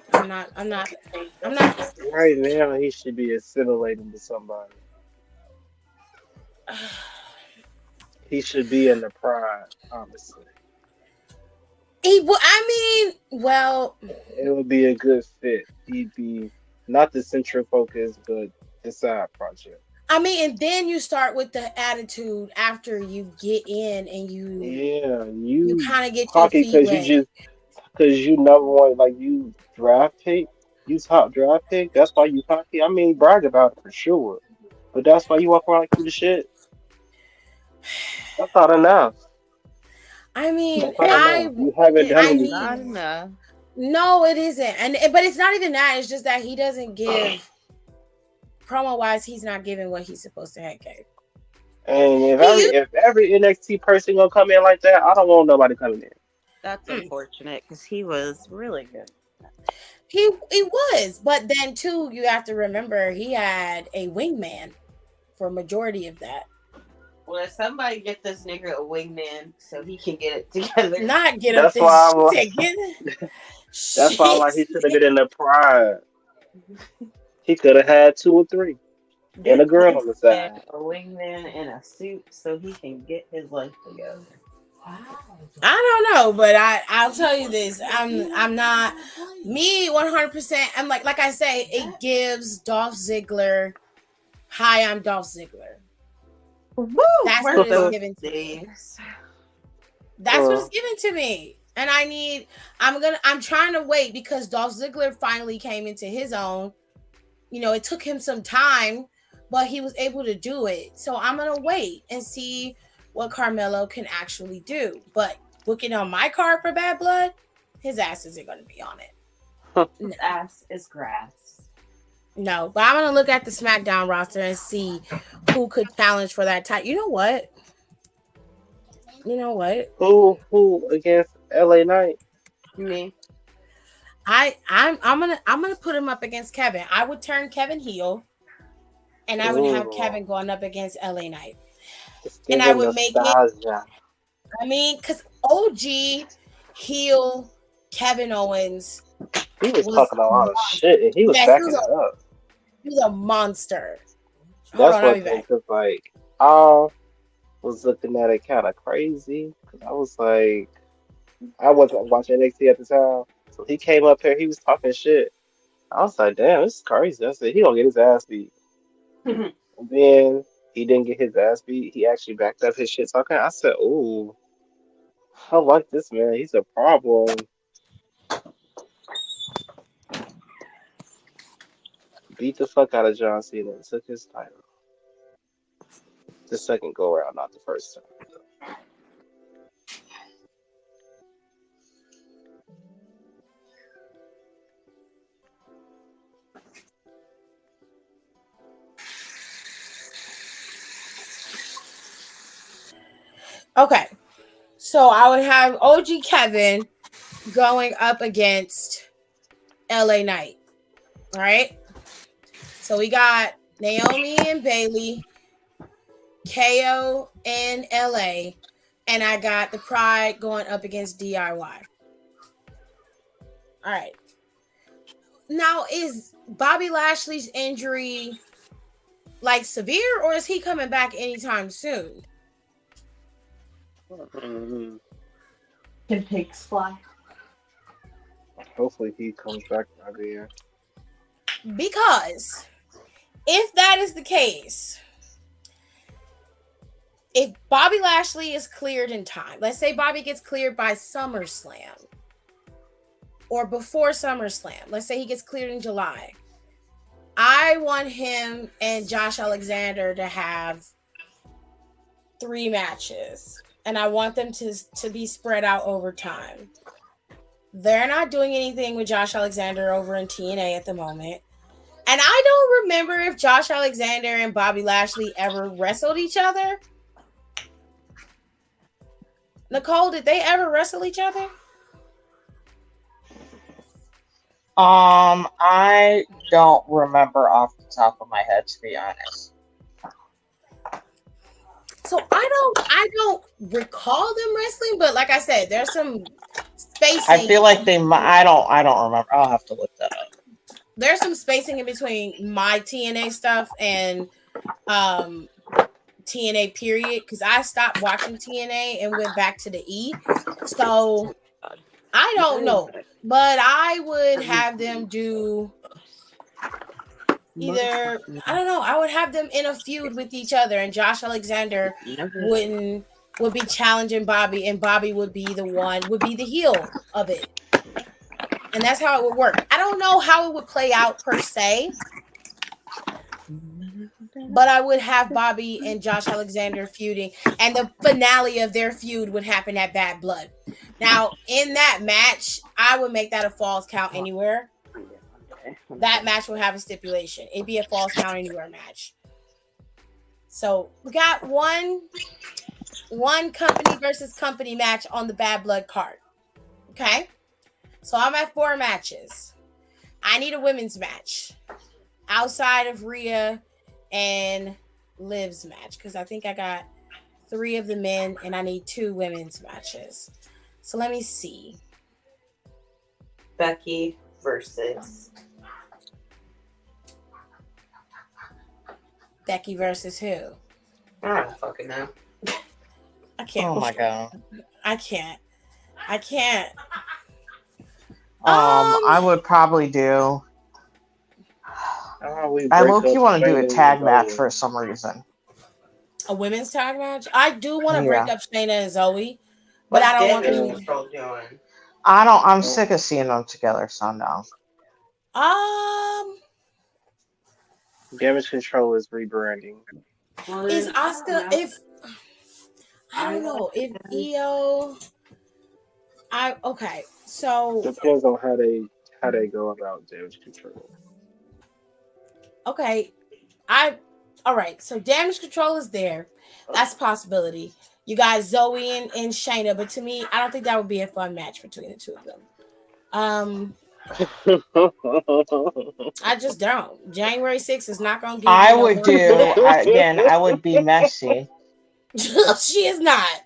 Right now, he should be assimilating to somebody. He should be in the pride, honestly. Well, It would be a good fit. He'd be not the central focus, but the side project. I mean, and then you start with the attitude after you get in and Yeah, you you kind of get your cocky feet because wet. you number one, like you draft pick, you top draft pick. That's why you cocky. I mean, brag about it for sure, but that's why you walk around like you the shit. That's not enough. I mean, That's not enough. You haven't done I anything. Not need. enough. No, it isn't, but it's not even that. It's just that he doesn't give promo wise. He's not giving what he's supposed to have. And He if every NXT person gonna come in like that, I don't want nobody coming in. That's unfortunate because he was really good. He was, but then too, you have to remember he had a wingman for a majority of that. Well, somebody get this nigga a wingman so he can get it together. Not get That's up why I'm this like, ticket. that's why I'm like he should have been in the pride. He could have had 2 or 3 and a Get girl this on the side. man a wingman in a suit so he can get his life together. I don't know, but I'll tell you this. I'm not me 100%. I'm like I say, it gives Dolph Ziggler. Hi, I'm Dolph Ziggler. Woo! That's Where what it's those given to me. days? That's what it's given to me. And I'm trying to wait because Dolph Ziggler finally came into his own. You know, it took him some time, but he was able to do it. So I'm gonna wait and see what Carmelo can actually do. But booking on my card for Bad Blood, his ass isn't gonna be on it. His ass is grass. No, but I'm gonna look at the SmackDown roster and see who could challenge for that title. You know what? Who against LA Knight? Me. I'm gonna put him up against Kevin. I would turn Kevin heel, and I would have Kevin going up against LA Knight. And I would make it. I mean, because OG heel Kevin Owens. He was talking a lot of shit and he was backing it up. He was a monster. That's one thing, because like I was looking at it kind of crazy because I was like, I wasn't watching NXT at the time, so he came up here, he was talking shit. I was like, damn, this is crazy. I said he gonna get his ass beat, and then he didn't get his ass beat. He actually backed up his shit talking. I said, ooh, I like this man. He's a problem. Beat the fuck out of John Cena and took his title. The second go around, not the first time. Okay, so I would have OG Kevin going up against LA Knight. All right. So we got Naomi and Bailey, KO and LA, and I got the Pride going up against DIY. All right. Now, is Bobby Lashley's injury like severe, or is he coming back anytime soon? Mm-hmm. Can pigs fly? Hopefully he comes back by the end. Because if that is the case, if Bobby Lashley is cleared in time, let's say Bobby gets cleared by SummerSlam or before SummerSlam, let's say he gets cleared in July. I want him and Josh Alexander to have 3 matches, and I want them to be spread out over time. They're not doing anything with Josh Alexander over in TNA at the moment. And I don't remember if Josh Alexander and Bobby Lashley ever wrestled each other. Nicole, did they ever wrestle each other? I don't remember off the top of my head, to be honest. So I don't recall them wrestling, but like I said, there's some spacing. I feel like they might. I don't remember. I'll have to look that up. There's some spacing in between my TNA stuff and TNA period, because I stopped watching TNA and went back to the E. So I don't know, but I would have them do either, I don't know, I would have them in a feud with each other, and Josh Alexander would be challenging Bobby, and Bobby would be the heel of it. And that's how it would work. I don't know how it would play out per se, but I would have Bobby and Josh Alexander feuding, and the finale of their feud would happen at Bad Blood. Now, in that match, I would make that a Falls Count Anywhere. That match would have a stipulation. It'd be a Falls Count Anywhere match. So we got one company versus company match on the Bad Blood card. Okay? So I'm at 4 matches. I need a women's match outside of Rhea and Liv's match, because I think I got 3 of the men and I need 2 women's matches. So let me see. Becky versus who? I don't fucking know. I can't. Oh my god. I can't. I would probably do. I low-key want to do a tag match for some reason. A women's tag match? I do want to break up Shayna and Zoe, but What's I don't want Damage to. Control doing? I'm sick of seeing them together, so no. Damage Control is rebranding. Is Asuka, if I don't know, if EO, okay, so Depends on how they go about Damage Control. Okay, all right. So Damage Control is there. That's a possibility. You got Zoe and Shayna, but to me, I don't think that would be a fun match between the 2 of them. I just don't. January 6th is not gonna give. I would be messy. She is not.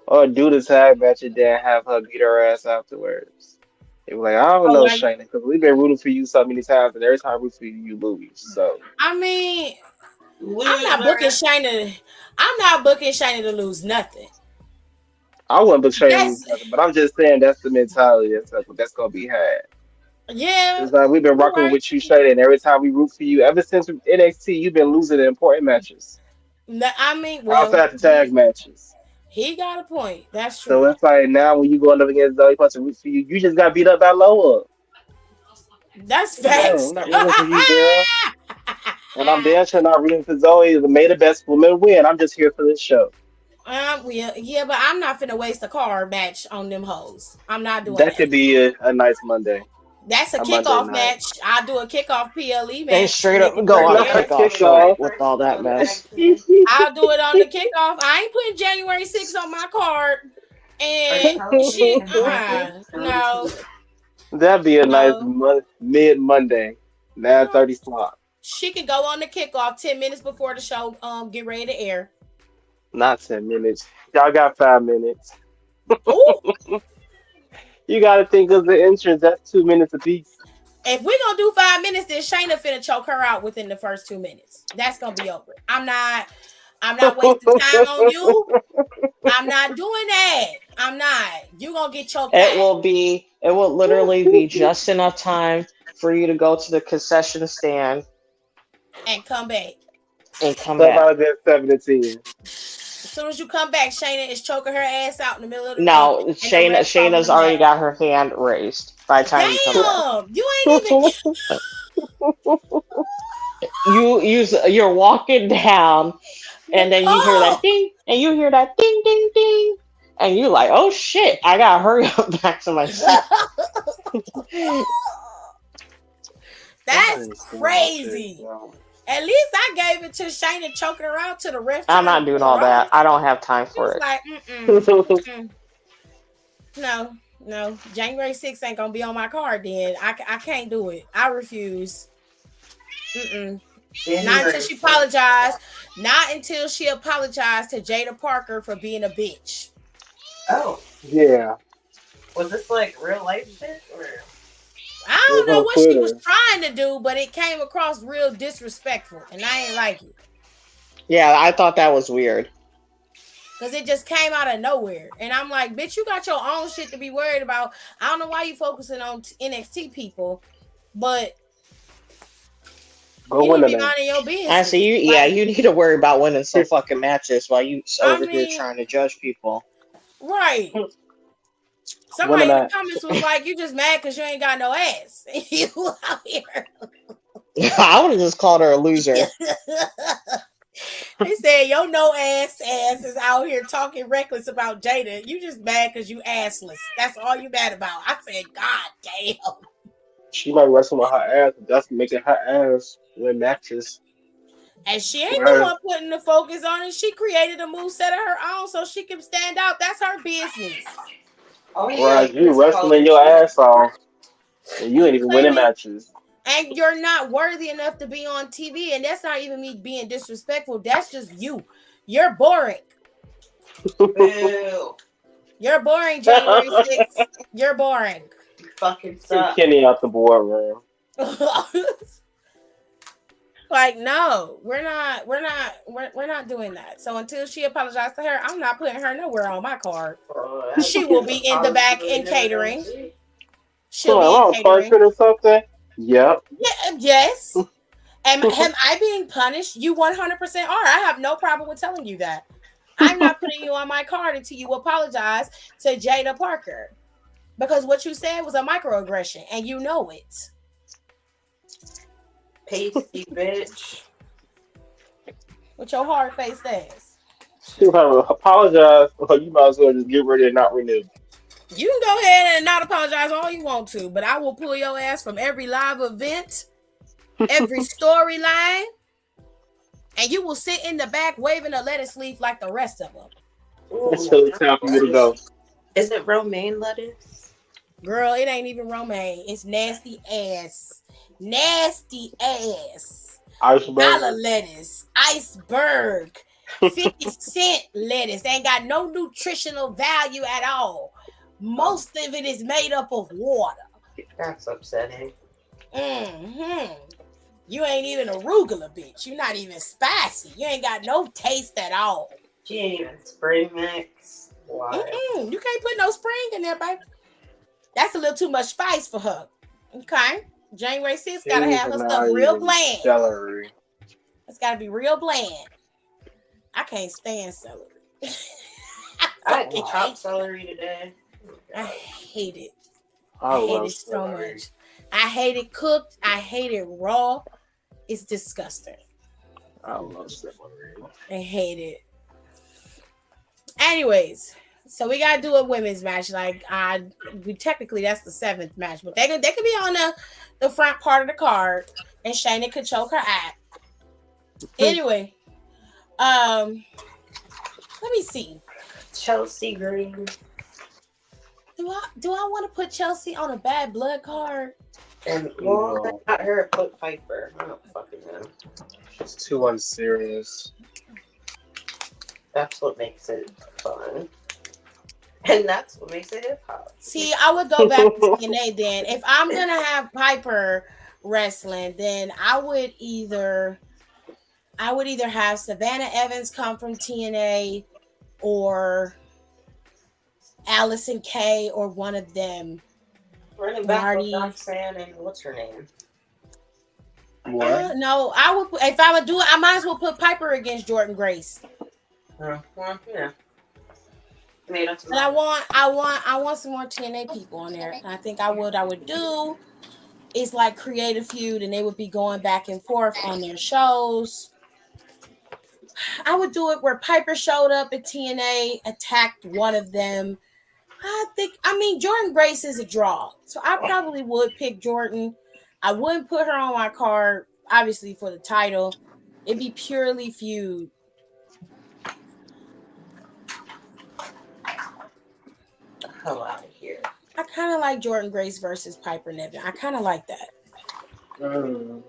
Or do the tag match and then have her beat her ass afterwards. They were like, I don't know, Shayna, because we've been rooting for you so many times, and every time I root for you, you lose. So I mean, I'm not booking Shayna to lose nothing. I wouldn't book Shayna to lose nothing, but I'm just saying that's the mentality that's gonna be had. Yeah. It's like we've been rocking with you, Shayna, and every time we root for you, ever since NXT, you've been losing in important matches. I mean, well, outside the tag matches. He got a point. That's true. So it's like now when you going up against Zoe Punch and root for you, you just got beat up by Loa. That's facts. I'm not rooting for you, girl. And I'm damn sure not rooting for Zoe. May the best woman win. I'm just here for this show. Yeah, but I'm not finna waste a car match on them hoes. I'm not doing that. Could be a nice Monday. That's a kickoff match. I'll do a kickoff PLE match. They straight up go on a kickoff show with all that mess. I'll do it on the kickoff. I ain't putting January 6th on my card. And shit, no. That'd be a nice mid-Monday, 9:30 slot. She could go on the kickoff 10 minutes before the show get ready to air. Not 10 minutes. Y'all got 5 minutes. You got to think of the entrance. That's 2 minutes apiece. If we're going to do 5 minutes, then Shayna finna choke her out within the first 2 minutes. That's going to be over. I'm not wasting time on you. I'm not doing that. I'm not. You're going to get choked out. It will literally be just enough time for you to go to the concession stand and come back. About 7 to 10. soon as you come back, Shayna is choking her ass out in the middle of the ring, No, and the ref calling Shayna's the already match. got her hand raised by the time you come back. Damn, you ain't even. You're walking down, and then you hear that Nicole, ding, and you hear that ding, ding, ding, and you're like, "Oh shit! I gotta hurry up back to my seat." that's Somebody steal my shit. crazy. No. At least I gave it to Shayna choking her out to the ref I'm trying to not put doing her all that. on. I don't have time She was for it. like, mm-mm. No. January 6th ain't gonna be on my card then. I can't do it. I refuse. Mm-mm. Not until she apologized. Not until she apologized to Jada Parker for being a bitch. Oh, Yeah. was this like real life shit or? I It was don't know on what she was Twitter. trying to do, but it came across real disrespectful, and I ain't like it. Yeah, I thought that was weird. Because it just came out of nowhere. And I'm like, bitch, you got your own shit to be worried about. I don't know why you focusing on NXT people, but Go you need win to the be match. minding your I business. see you. Yeah, Like, you need to worry about winning some fucking matches while you I over here mean, trying to judge people. right. Win Somebody the in the match. comments was like, you just mad because you ain't got no ass. You out here. I would have just called her a loser. They said, yo, no ass is out here talking reckless about Jada. You just mad because you assless. That's all you mad about. I said, God damn. She might wrestle with her ass, but that's making her ass win matches. And she ain't For the her. one putting the focus on it. She created a moveset of her own so she can stand out. That's her business. Oh yeah, Whereas you it's called wrestling your it. ass off and you ain't You even winning claiming, matches. and you're not worthy enough to be on TV. And that's not even me being disrespectful. That's just you. You're boring. Boo! You're boring, January 6th. You're boring. You fucking Get suck. Kenny out the boardroom. Like, no, we're not doing that. So until she apologized to her, I'm not putting her nowhere on my card. She will be in the back in catering. She'll So be am in I catering. punishment or something? Yep. Yeah, yes. Am I being punished? You 100% are. I have no problem with telling you that. I'm not putting you on my card until you apologize to Jada Parker. Because what you said was a microaggression, and you know it. Pasty bitch. What your hard face says. You might apologize, or you might as well just get ready and not renew. You can go ahead and not apologize all you want to, but I will pull your ass from every live event, every storyline, and you will sit in the back waving a lettuce leaf like the rest of them. Until it's time for you to go. Is it romaine lettuce? Girl, it ain't even romaine. It's nasty ass. Nasty ass. Iceberg. Dollar lettuce. Iceberg. 50-cent lettuce. Ain't got no nutritional value at all. Most of it is made up of water. That's upsetting. Mm-hmm. You ain't even arugula, bitch. You're not even spicy. You ain't got no taste at all. She ain't even spring mix. Why? You can't put no spring in there, baby. That's a little too much spice for her. Okay. January 6th gotta have her stuff real bland. Celery. It's gotta be real bland. I can't stand celery. I had chopped celery today. I hate it. I hate love it so celery. much. I hate it cooked. I hate it raw. It's disgusting. I love celery. I hate it. Anyways, so we gotta do a women's match. Like we technically that's the 7th match, but they could be on the front part of the card, and Shayna could choke her at. Anyway, let me see. Chelsea Green. Do I want to put Chelsea on a bad blood card? And No. well, I got her put Piper. I don't fucking know. It's too unserious. That's what makes it fun. And that's what makes it hip hop. See, I would go back to TNA then. If I'm gonna have Piper wrestling, then I would either have Savannah Evans come from TNA or Allison Kay or one of them. Running back Marty. with Roxanne and what's her name? What? No, I would. If I would do it, I might as well put Piper against Jordan Grace. Well, yeah. Tomato, And I tomato. want, I want, I want some more TNA people on there. And I think I would do is like create a feud, and they would be going back and forth on their shows. I would do it where Piper showed up at TNA, attacked one of them. I mean, Jordan Grace is a draw. So I probably would pick Jordan. I wouldn't put her on my card, obviously, for the title. It'd be purely feud. Hell out of here. I kind of like Jordan Grace versus Piper Niven. I kind of like that. Mm.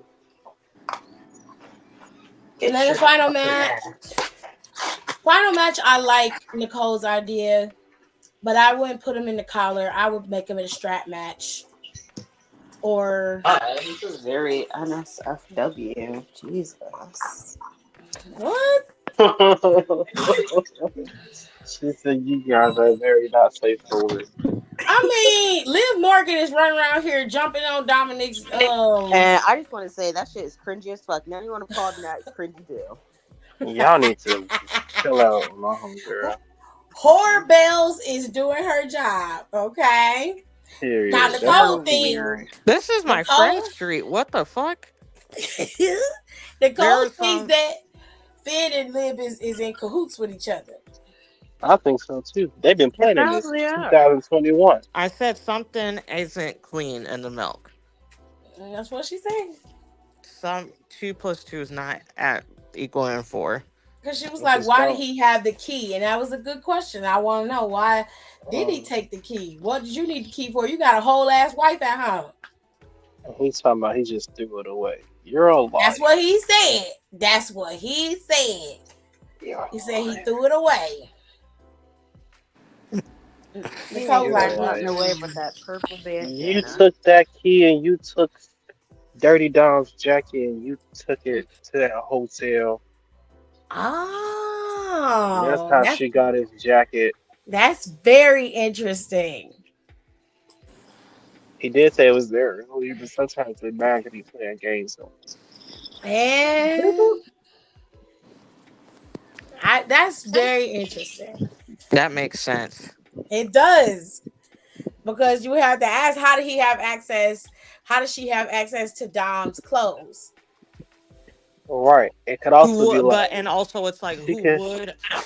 Get And then the your final fucking match. ass. Final match, I like Nicole's idea, but I wouldn't put him in the collar. I would make him in a strap match. Or This is very NSFW. Jesus. what? She said you guys are very not safe for work. I mean, Liv Morgan is running around here jumping on Dominic's And I just want to say that shit is cringy as fuck. Now you want to call that is cringy too. Y'all need to chill out, my homegirl. Whore Bells is doing her job, okay? Now Period. That's Nicole thinks weird. This is my friend Nicole street. What the fuck? Nicole There's thinks that Finn and Liv is in cahoots with each other. I think so too. They've been They planning this probably since are. 2021. I said something isn't clean in the milk. And that's what she said. Some 2 + 2 is not at equaling 4. Because she was It's like, just why did don't. he have the key? And that was a good question. I want to know, why did he Um, take the key? What did you need the key for? You got a whole ass wife at home. he's talking about he just threw it away. You're a liar. That's what he said. That's what he said. You're He a said he liar. threw it away. Nicole You're like, a Running liar. away with that purple You bandana. took that key and you took Dirty Dom's jacket and you took it to that hotel. That's oh, how she got his jacket. that's very interesting. He did say it was there earlier, but sometimes the man could be playing games. So. And that's very interesting. That makes sense. It does. Because you have to ask, how did he have access? How does she have access to Dom's clothes? Right. It could Who also be would, like and also it's like she could.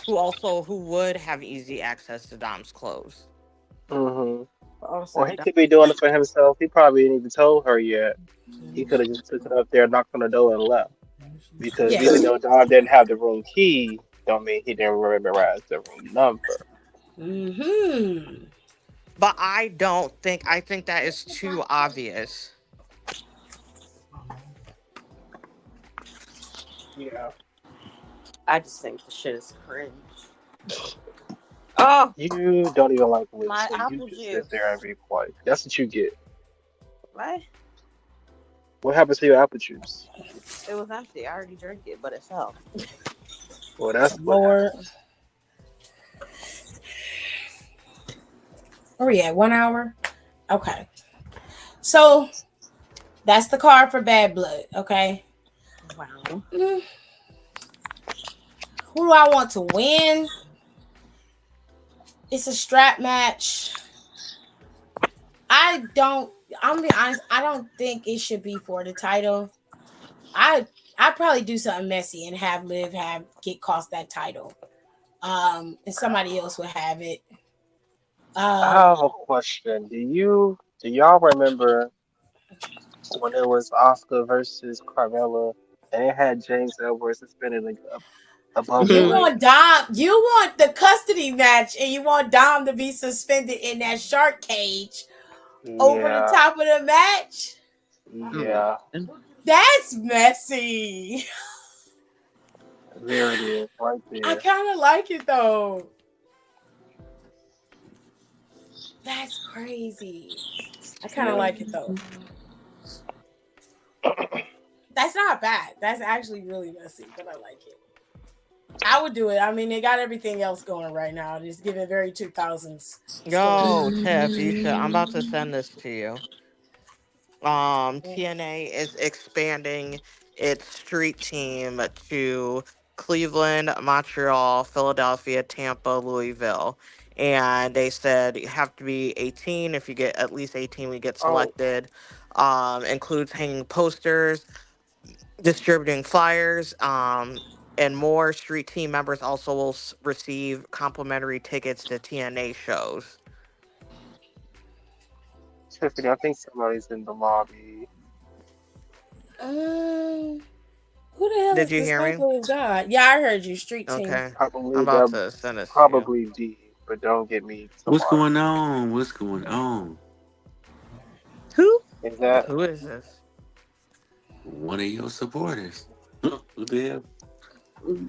who would have easy access to Dom's clothes? Hmm. Also, Or he could be doing it for himself. He probably ain't even told her yet. He could have just took it up there, knocked on the door, and left. Because Yeah. even though Dom didn't have the room key, don't mean he didn't memorize the room number. Mm-hmm. But I think that is too obvious. Yeah. I just think the shit is cringe. Oh, You don't even like Liz, my so you apple just juice. sit there and be quiet. That's what you get. What? What happens to your apple juice? It was empty. I already drank it, but it fell. Well, that's what Lord. happens. Where we at? 1 hour? Okay. So that's the card for Bad Blood. Okay. Wow. Mm. Who do I want to win? It's a strap match. I'm gonna be honest, I don't think it should be for the title. I'd probably do something messy and have Liv get cost that title. And somebody else would have it. I Um, have a question. Do y'all remember when it was Oscar versus Carmella and it had James Edwards suspended above the you Mhm. ring? want you want the custody match, and you want Dom to be suspended in that shark cage over the Yeah, top of the match. yeah. That's messy. There it is, right I there. kind of like it though. That's crazy. I kind of Yeah. like it though. That's not bad. That's actually really messy, but I like it. I would do it. I mean, they got everything else going right now. Just give it very 2000s Yo, story. Tiff, I'm about to send this to you. TNA is expanding its street team to Cleveland, Montreal, Philadelphia, Tampa, Louisville. And they said you have to be 18. If you get at least 18, we get Oh, selected. Includes hanging posters, distributing flyers, and more. Street team members also will receive complimentary tickets to TNA shows. Tiffany, I think somebody's in the lobby. Um, who the hell Did is you hear me? disciple of God? Yeah, I heard you. Street team. Okay. I'm Probably about the to send this to you. probably D, but don't get me What's started. going on? What's going on? Who? Is that Who is this? One of your supporters. Who the hell?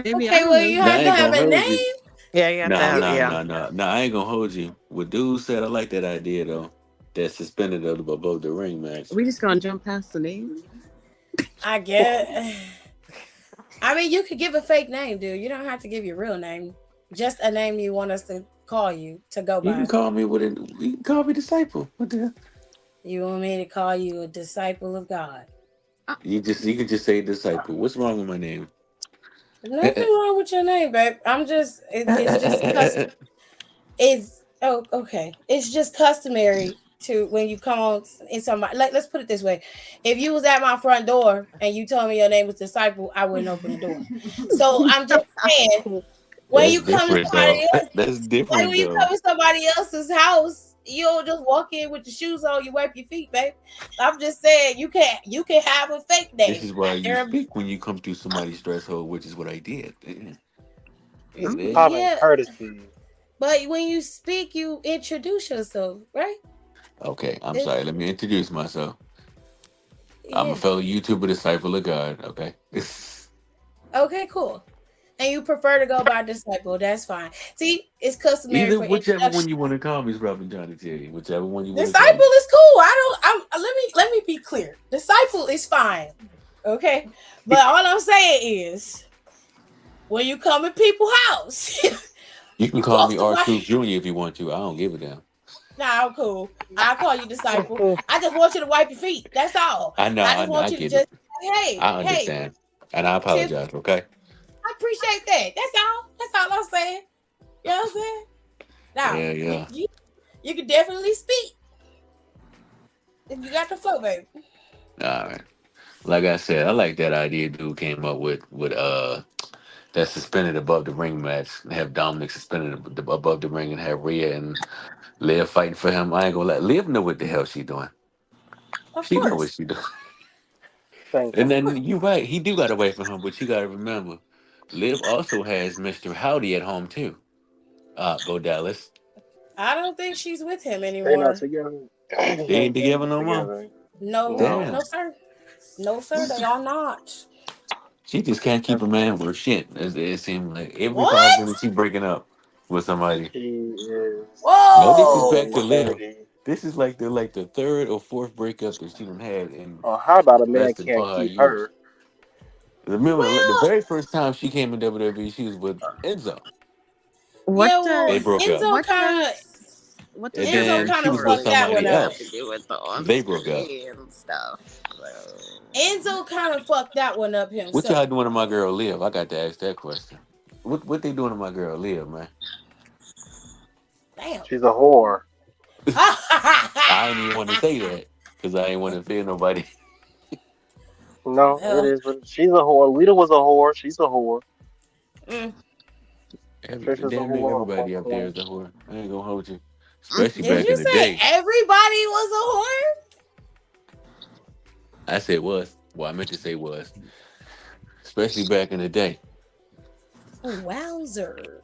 Baby, I Okay, don't well, know you Nah, I have to you. ain't have gonna a hold you. name. Yeah, you have to Nah, have, nah, yeah. nah, nah. Nah, I ain't gonna hold you. What dude said, I like that idea though. That suspended above the ring match. We just gonna jump past the name. I get. I mean, you could give a fake name, dude. You don't have to give your real name. Just a name you want us to call you to go You can by. call me with it. You can call me disciple. What the hell? You want me to call you a disciple of God? You can just say disciple. What's wrong with my name? There's nothing wrong with your name, babe. It's just custom. It's oh okay. It's just customary to when you come on in somebody. Like let's put it this way: if you was at my front door and you told me your name was disciple, I wouldn't open the door. So I'm just saying when That's you come to different somebody though. else, That's like different when you though. come to somebody else's house, you don't just walk in with your shoes on, you wipe your feet, babe. I'm just saying you can have a fake This name. is why you There, speak when you come through somebody's threshold, which is what I did. Yeah. it's Yeah. common yeah, courtesy? but when you speak, you introduce yourself, right? Okay, I'm It, sorry. Let me introduce myself. I'm a yeah. fellow YouTuber, disciple of God. Okay. Okay, cool. And you prefer to go by disciple, that's fine. See, it's customary Either for whichever one introduction. you want to call me is Robin Johnny Teddy. Whichever one you want to call Disciple me. is cool. Let me be clear. Disciple is fine. Okay. But all I'm saying is when you come in people's house, You can you call supposed me to R watch. Truth Jr. if you want to. I don't give a damn. Nah, I'm cool. I'll call you disciple. I just want you to wipe your feet. That's all. I just I want you to get it. just hey, I hey, understand. And I Tiff, apologize, okay? I appreciate that. That's all. That's all I'm saying. You know what I'm saying? Now, Yeah, you yeah. you, you can definitely speak if you got the flow, baby. All right. Like I said, I like that idea dude came up with that suspended above the ring match. Have Dominic suspended above the ring and have Rhea and Liv fighting for him. I ain't gonna let Liv know what the hell she doing. Of She know what course. she doing. Thank And Of you. then course. you right, he do got away from him, but you gotta remember, Liv also has Mr. Howdy at home too. Go Dallas. I don't think she's with him They not anymore. together. They ain't They're together not no more. together. No, No. Damn. no, sir. No, sir, they are not. She just can't keep That's a man for shit. It seems like every 5 minutes What? she breaking up with somebody. She is No over disrespect Whoa! to Liv. 30. This is like the third or fourth breakup that she done had in Oh, how about a less man than can't 5 keep years. her? Remember the Well, very first time she came in WWE, she was with Enzo. What yeah, well, They does broke up. what does And their Enzo then kind she of was with fucked that one somebody relationship up. have to else. do with the on They broke up. screen stuff? So, Enzo kind of fucked that one up What y'all himself. doing to my girl Liv? I got to ask that question. What they doing to my girl Liv, man? Damn. She's a whore. I ain't even want to say that because I ain't want to offend nobody. No, it Well, is, but she's a whore. Lita was a whore. She's a whore. mm, Trisha's a Damn near whore at one everybody up there point. is a whore. I ain't gonna hold you. Especially did back in you the say day. everybody was a whore? I said was. Well, I meant to say was. Especially back in the day.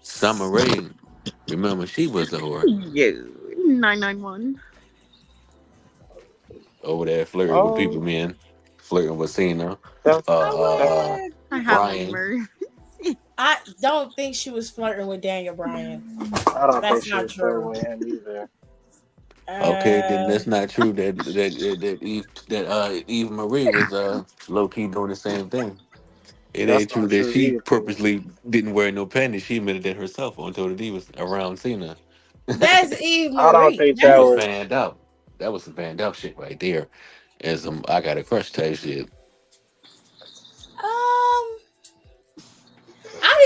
Summer Wowzers. Rae, remember she was a whore you 991. over there flirting with people, Oh, man. Flirting with Cena, that's I that's would. I have Brian. memory. I don't think she was flirting with Daniel Bryan. I don't think That's she not was flirting true. with him either. Okay, then Uh, that's not true. Eve Marie was low key doing the same thing. It That's ain't true not that true she either. purposely didn't wear no panties. She admitted that herself on told that he was around Cena. that's Eve I don't Marie. think She that That's was was. fanned out. That was some fanned out shit right there. And some I got a crush type shit. um.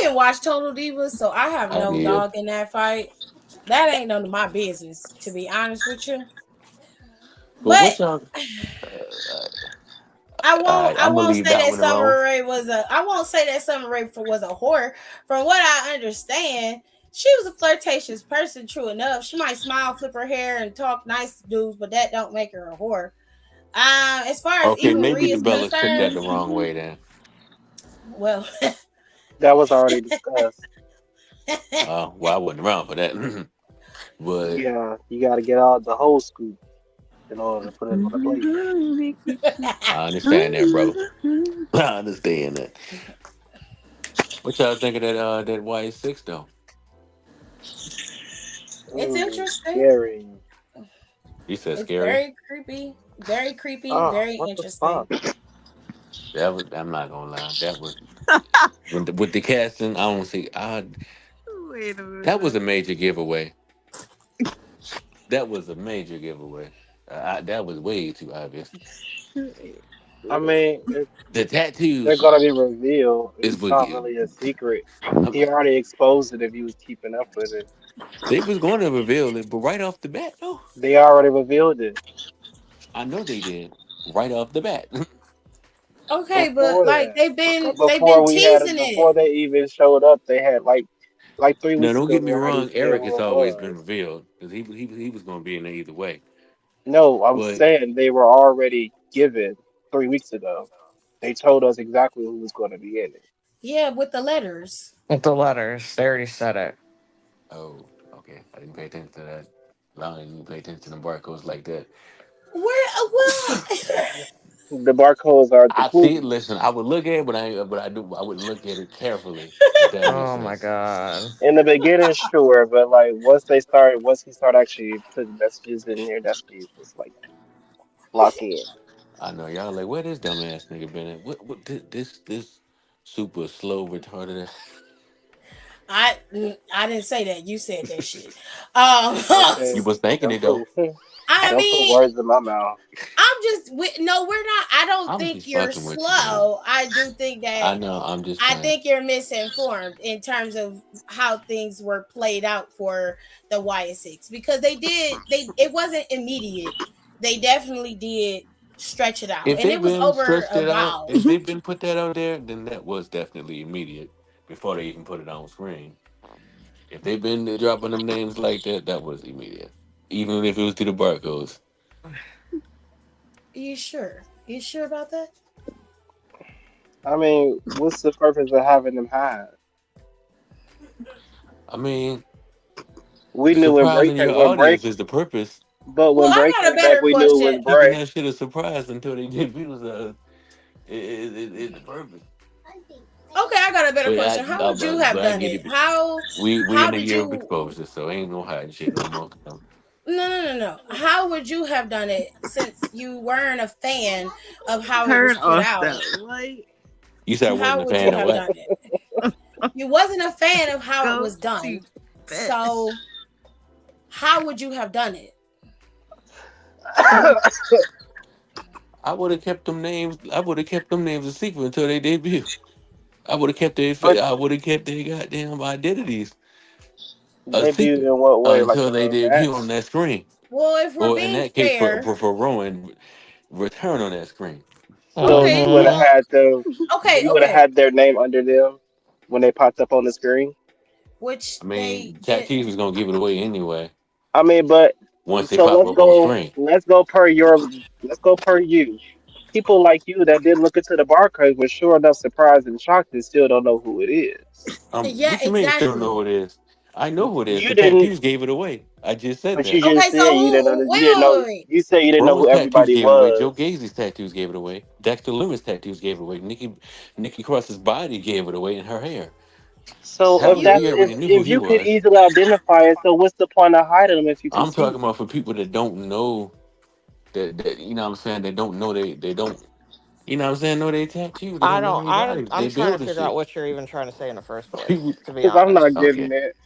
didn't watch Total Divas, so I have I no did. dog in that fight. That ain't none of my business, to be honest with you. But But what y'all? Uh, I I'm gonna won't leave say that that one alone. Summer Rae was a I won't say that Summer Rae was a whore. From what I understand, she was a flirtatious person, true enough. She might smile, flip her hair, and talk nice to dudes, but that don't make her a whore. As far as Okay, Eva maybe Marie the is Bellas took that concerned, the wrong way then. well, That was already discussed. Well, I wasn't around for that, but Yeah, you got to get out the whole scoop in order to put it on the plate. I understand that, brother. I understand that. What y'all think of that Y6 though? it's Ooh, interesting. scary. He said It's scary. very creepy, Oh, very what the interesting. fuck? That was. I'm not gonna lie. That was with the casting. I don't see. Wait a That was minute. a major giveaway. That was a major giveaway. That was way too obvious. I mean, The they're tattoos gonna be revealed. is It's what not really a secret. um, He already exposed it if he was keeping up with it. they was going to reveal it, but right off the bat, no. They already revealed it I know they did. Right off the bat. Okay, but before like that. they've Before been we had it, teasing before it. they even showed up, they had like three Now, weeks don't ago. get They me already wrong. said Eric has who it always been was. revealed because he was going to be in there either way. No, I'm But saying they were already given 3 weeks ago. They told us exactly who was going to be in it. Yeah, with the letters. With the letters, they already said it. oh, okay, I didn't pay attention to that. I didn't pay attention to barcodes like that. Where well The barcodes aren't the I see it. clues. Listen, I would look at it, but I do. I would look at it carefully. If that makes Oh my sense. god. In the beginning, sure, but like once he started actually putting messages in there, that's when you just like lock in. I know y'all like where this dumbass nigga been at? What this super slow retarded? I didn't say that. You said that shit. Um You Okay, was thinking don't it though. put I don't put mean words in my mouth. no, we're not. I don't I'm think just you're fucking with you, man. slow. I do think I that know. I'm just I playing. think you're misinformed in terms of how things were played out for the YS6 because they it wasn't immediate. They definitely did stretch it out. If And they've it was been over stretched a it out, while. if they've been put that out there, then that was definitely immediate before they even put it on screen. If they've been dropping them names like that, that was immediate. Even if it was to the barcodes. You sure? You sure about that? I mean, what's the purpose of having them hide? I mean, We knew surprising your when break, audience is the purpose. but Well, when I break got a came back, better we knew it question. was Keeping break. that shit a surprise until they did views is the purpose. Okay, I got a better But question. How would you have but I done get it? it. How We in how the did year of you exposure, so ain't no hiding shit no more. no. How would you have done it since you weren't a fan of how it was Turn put off out? that light. You said I wasn't How a would you fan of have what? done it? You wasn't a fan of how it Go was to done. bed. So how would you have done it? I would have kept them names. I would have kept them names a secret until they debut. But I would have kept their goddamn identities a debut secret in what way? Like until they a debut on match? that screen. Well, if we're Or in being that case, fair, for Rowan, return on that screen. So okay, you would have Mm-hmm. well, had them. okay, You would have okay, had their name under them when they popped up on the screen. which I they mean, Tatis was didn't. gonna give it away anyway I mean, but once they so pop up on screen. let's go per you. People like you that didn't look into the barcode were sure enough surprised and shocked and still don't know who it is. Yeah, What you mean? Still know who exactly. it is? I know who it is You because didn't, Tatis gave it away. I just said but you that. just Okay, so said you didn't know. who? You didn't know. Wait. You said you didn't know Roman's who tattoos everybody gave it away. Joe was. Gazy's tattoos gave it away. Dexter Loomis tattoos gave it away. Nikki Cross's body gave it away in her hair. So That if was we that's already You knew who if he you could was. easily identify it, so what's the point of hiding them if you can I'm see talking it? about for people that don't know that you know what I'm saying they don't know they don't you know what I'm saying know they tattoo they I don't know don't. their bodies I'm they trying to build this figure out shit. what you're even trying to say in the first People, place. To be Because I'm not honest. getting okay, it.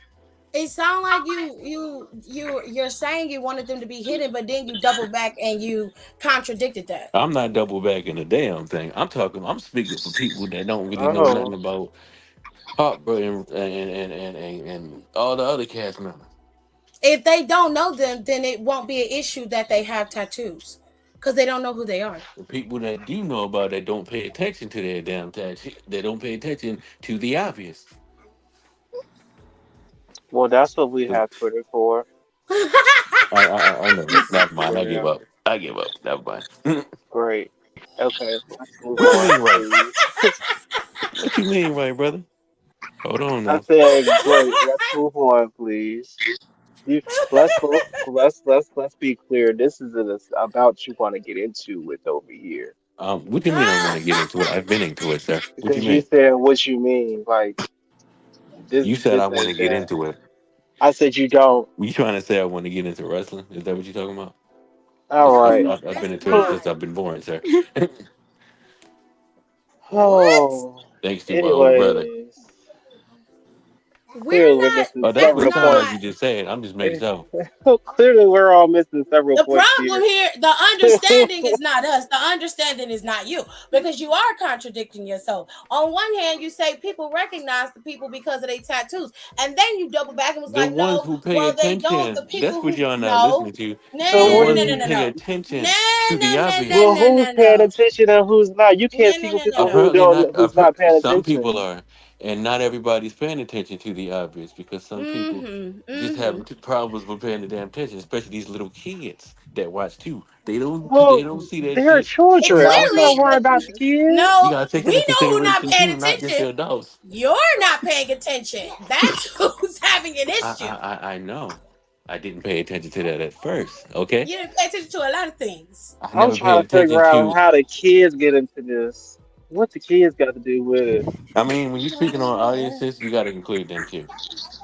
it sound like you're saying you wanted them to be hidden, but then you double back and you contradicted that. I'm not double backing the damn thing. I'm speaking for people that don't really know nothing Oh, about. Heartbreak and all the other cast members. If they don't know them, then it won't be an issue that they have tattoos because they don't know who they are. The people that do know about that don't pay attention to their damn tattoo. They don't pay attention to the obvious. Well, that's what we have Twitter for. I know. Never mind. I give Instagram. up. I give up. Never mind. Great. Okay, let's move What you on, mean, right? please. What you mean, right, brother? Hold on I now. said, great. Let's move on, please. You, let's be clear. This is about you want to get into with over here. What do you mean I want to get into it? I've been into it, sir. What you Because you mean? said what you mean. Like You said I this want to ain't get that. into it. I said you don't. You trying to say I want to get into wrestling? Is that what you're talking about? All right. I've been into it Hmm. since I've been born, sir. What? Oh. Thanks to my older brother. Anyways, clearly We're we're not. missing Oh, that's That's what it several sounds like points. you not. just said. I'm just making sure. Clearly, we're all missing several The points problem here. here, the understanding is not us. The understanding is not you because you are contradicting yourself. On one hand, you say people recognize the people because of their tattoos, and then you double back and was The like, ones no, who pay well, they don't. The attention, people that's what who y'all not no, listening to. no, So The no, what no, do ones no, who no, you? no, pay no, attention no, to the no, no, obvious. Well, no, who's no, paying no, attention and who's not? You no, can't no, speak no, with no, people no. who Apparently don't, not. who's not paying Some people attention. are, and not everybody's paying attention to the obvious because some people Mm-hmm. just Mm-hmm. have problems with paying the damn attention, especially these little kids that watch too. They Well, don't see that they're shit. It children. I'm clearly, trying to worry about the You no, kids. gotta take that we into know who not consideration paying too, not just attention. the adults. You're not paying attention. That's who's having an I issue. I I know. I didn't pay attention to that at first. Okay, You didn't pay attention to a lot of things. I I'm never paid trying to figure attention out to. how the kids get into this. What the kids got to do with it? I mean, when you're speaking on audiences, you got to include them too.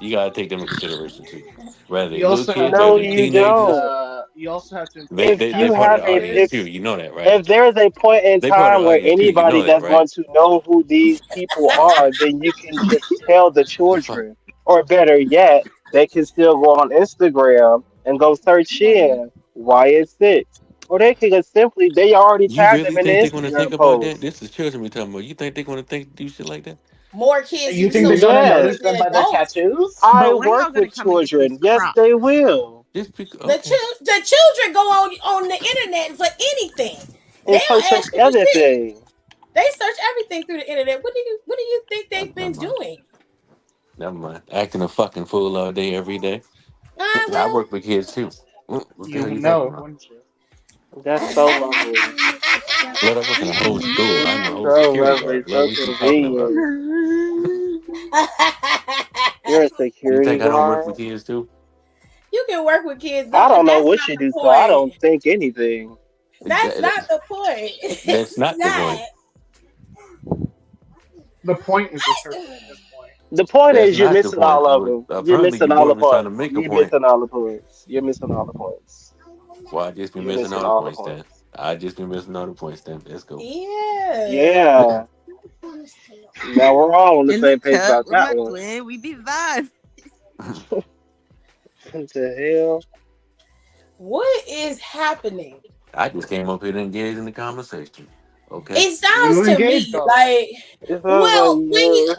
You got to take them in consideration too. Whether they You little also have kids, to No, whether they you include teenagers, don't. the. You also have to they include the If they they you part of have the a audience if too. Yes. You know that, right? if there's a point in They part of time the where audience too. You anybody know that, that's right? going to know who these people are, then you can just tell the The fuck. children. Or better yet, they can still go on Instagram and go search in YS6. Or they can just simply, they already You tagged them really in the think they're gonna think Instagram about that? post. This is children we talking about. You think they're gonna think do shit like that? More kids You use think they're social gonna media Yes, notice them than by their adults. tattoos? I But when work y'all gonna with come and get children. these Yes, crops? they will. Okay. The children go on the internet for anything. In They'll search of ask you for shit. everything. They search everything through the internet. What do you think they've Never been mind. doing? Never mind. Acting a fucking fool all day, every day. I Well, work with kids too. What the You hell would you talking know, about? wouldn't you? That's so lovely. Blood, I work in a whole school. I'm a whole So security lovely, guard. Blood, so what you talking about? convenient. You're a You security think I don't work with guard? kids too? you can work with kids. I don't know That's what not you the do, so I point. don't think anything. That's That, not the point. that's It's not the not. point. The point is asserted at this point. The point That's is, you're not the missing point. all of But them. You're apparently, missing you all the boys are trying to points. make a You're point. missing all the points. You're missing all the points. Well, I just be You're missing missing all the all the points then. points. I just be missing all the points then. Let's go. Yeah. Yeah. Now we're all on the In the same page cut about with that my one. clan, we be vibes. What the hell? What is happening? I just came up here to engage in the conversation. Okay. It sounds You to engaged me already. like, It sounds like well, when you,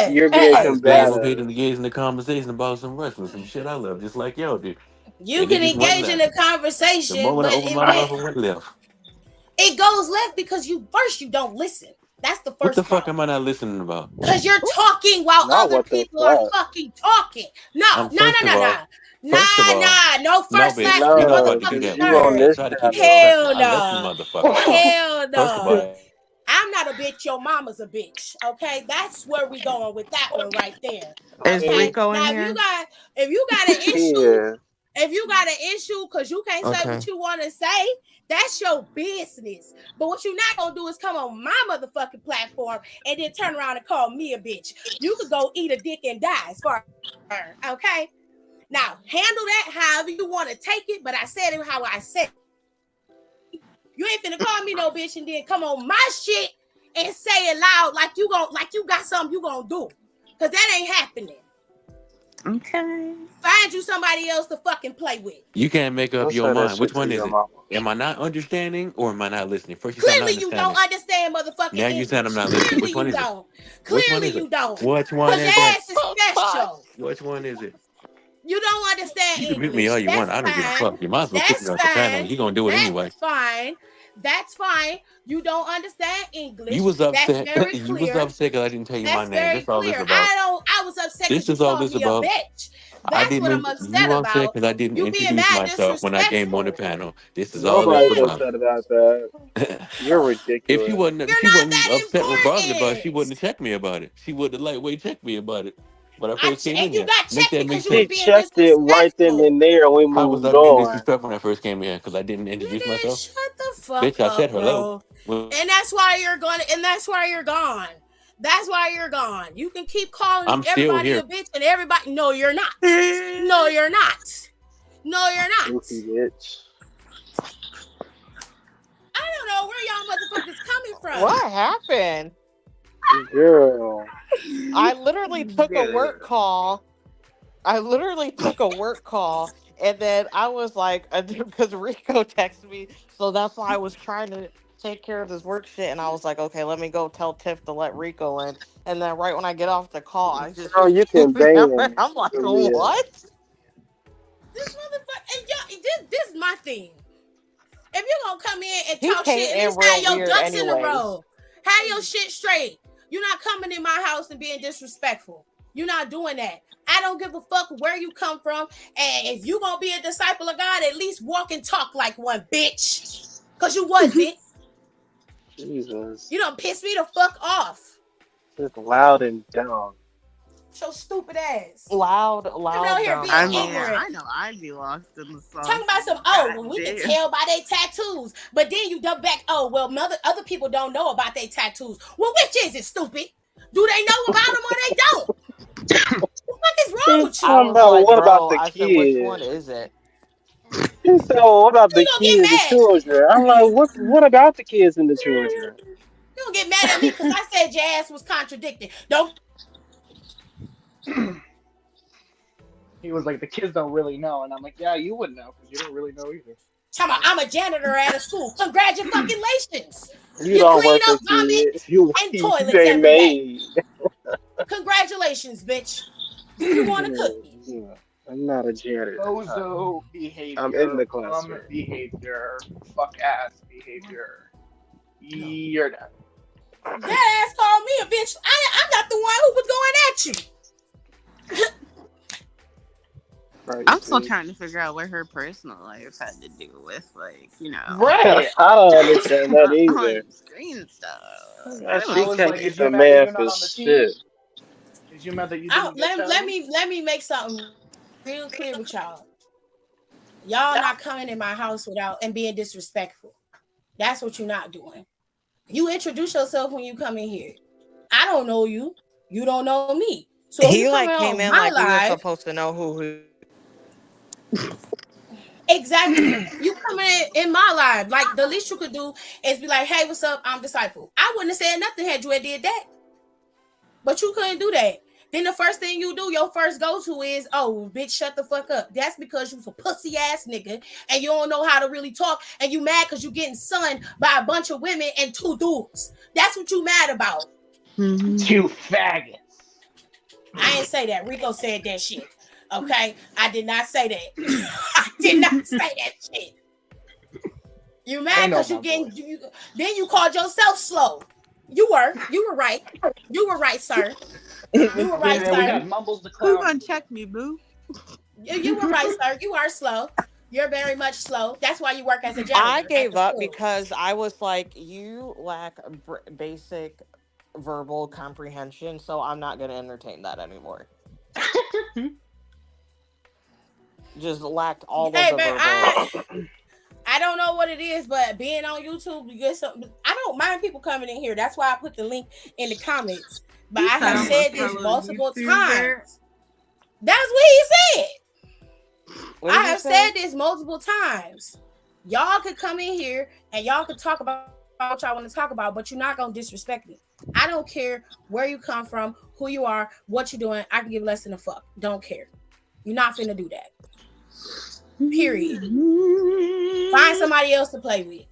you're being I hey, just came up here to combative. engage in the conversation about some wrestling, some shit I love, just like y'all do. you And it can just went engage in left. a The conversation, moment I but opened it my went, mouth, it went left. it goes left because you don't listen. That's the What the first fuck problem. am I not listening about? Because you're talking while Not other what the people are fuck. fucking talking. No, no, First no, of no, all, no. first of Nah, all, nah. No no, first, bitch, last, you're and not about to do No, motherfucking that because with you me. on third. this Try to keep it channel. respectful. Hell I left you no. motherfuckers. Hell First of no. all, I'm not a bitch. Your mama's a bitch. Okay, that's where we going with that one right there. Is Okay. Rico in Now here? if you got an issue, Yeah. if you got an issue because you can't say Okay. what you want to say, that's your business. But what you're not gonna do is come on my motherfucking platform and then turn around and call me a bitch. You could go eat a dick and die as far okay. Now handle that however you want to take it, but I said it how I said it. You ain't finna call me no bitch and then come on my shit and say it loud like you got something you gonna do. Cause that ain't happening. Okay. Find you somebody else to fucking play with. You can't make up Don't your say that mind. shit Which to one is your it? mama. Am I not understanding or am I not listening? First you said I'm not Clearly, you don't understanding. understand motherfucking Now you said I'm English. not listening. Clearly, Which one you is it? don't. Which one Clearly, is it? you don't. Which one Because is your it? ass is special. Which one is it? You don't understand You can mute me English. all you want. That's I don't give a fine. fuck. You might as well kick me That's off the panel. fine. You gonna do it anyway. That's fine. That's fine. You don't understand You English. was That's upset. very You was clear. upset because I didn't tell you my That's name. very That's all this clear. about. I was upset because This you is all called this me a about. bitch. I That's what I'm didn't. upset You upset about. because I didn't You being introduce mad myself when I came on the disrespectful. panel. This is all this Nobody's about. upset about that. You're If ridiculous. if You're she not wasn't that upset and bothered about it, she important. wouldn't have checked me about it. She would have lightweight checked me about it. When I first came And in you here. got Make checked that make because you was She sense. being checked it right then disrespectful. and there. We How was moved I being on. disrespectful when I first came in here? Because I didn't introduce Nigga, myself? shut the fuck Bitch, I said up, hello. bro. And that's why you're gonna. And that's why you're gone. That's why you're gone. You can keep calling I'm still everybody here. a bitch and everybody. No, you're not. No, you're not. No, you're not. Goofy bitch. I don't know where y'all motherfuckers coming from. What happened? Girl. I literally took a Good. work call. And then I was like, because Rico texted me, so that's why I was trying to take care of this work shit. And I was like, okay, let me go tell Tiff to let Rico in. And then right when I get off the call, I just Girl, you can ban I'm like, Aaliyah. what? This motherfucker. And y'all, this is my thing. If you're gonna come in and He talk came shit, at in least have real your weird, ducks in a anyways. row. Have your shit straight. You're not coming in my house and being disrespectful. You're not doing that. I don't give a fuck where you come from. And if you gonna be a disciple of God, at least walk and talk like one, bitch. Cause you wasn't. Jesus. You done pissed me the fuck off. Just loud and dumb. So stupid ass. Loud, Coming out loud, here dumb. being I mean, ignorant. I know I'd be lost in the sauce. Talking about some, well, we can damn. tell by their tattoos. But then you dump back, well, other people don't know about their tattoos. Well, which is it, stupid? Do they know about them or they don't? What the fuck is wrong He's with I you? talking was about like, what about bro, the I said, which one kids? is it? He said, well, what about You the gonna get kids, the mad. children? I'm like, what about the kids and the children? You gonna get mad at me because I said your ass was contradicting. Don't He was like, the kids don't really know. And I'm like, yeah, you wouldn't know because you don't really know either. tell me I'm a janitor at a school. Congratulations. You You don't clean work up with vomit kids. You and you toilets ain't every day. made. Congratulations, bitch. Do you want a cookie? Yeah, I'm not a janitor. Bozo I'm behavior, in the bum classroom. behavior, fuck ass behavior. You're done. That ass called me a bitch. I'm not the one who was going at you. I'm still Crazy. trying to figure out what her personal life had to do with, like, Right. I don't understand that either. on screen stuff. I She was can't like, get is you the mad that man you're for not on the team? shit. Is you mad that you didn't get Let chose? me make something real clear with y'all. Y'all not coming in my house without and being disrespectful. That's what you're not doing. You introduce yourself when you come in here. I don't know you. You don't know me. So if you He coming like came on in my like we were live, supposed to know who. exactly. You coming in my live. Like the least you could do is be like, hey, what's up? I'm disciple. I wouldn't have said nothing had you had did that. But you couldn't do that. Then the first thing you do, your first go-to is, oh, bitch, shut the fuck up. That's because you's a pussy ass nigga and you don't know how to really talk and you mad because you getting sunned by a bunch of women and two dudes. That's what you mad about. You faggots. I ain't say that. Rico said that shit. Okay? I did not say that. I did not say that shit. You mad They know because you my getting voice. then you called yourself slow. You were right. You were right, sir. You were right, And we sir. got Mumbles the Who Clown. gonna check me, boo? You were right, sir. You are slow. You're very much slow. That's why you work as a I janitor at gave the up school. because I was like, you lack basic verbal comprehension, so I'm not going to entertain that anymore. Just lacked all of Hey the man, verbal. I don't know what it is, but being on YouTube, you get something. I don't mind people coming in here. That's why I put the link in the comments. But He I said have I'm a said this fellow multiple YouTuber. times. That's what he said. What did I he have say? said this multiple times. Y'all could come in here and y'all could talk about what y'all want to talk about, but you're not gonna disrespect me. I don't care where you come from, who you are, what you're doing. I can give less than a fuck. Don't care. You're not finna do that. Period. Find somebody else to play with.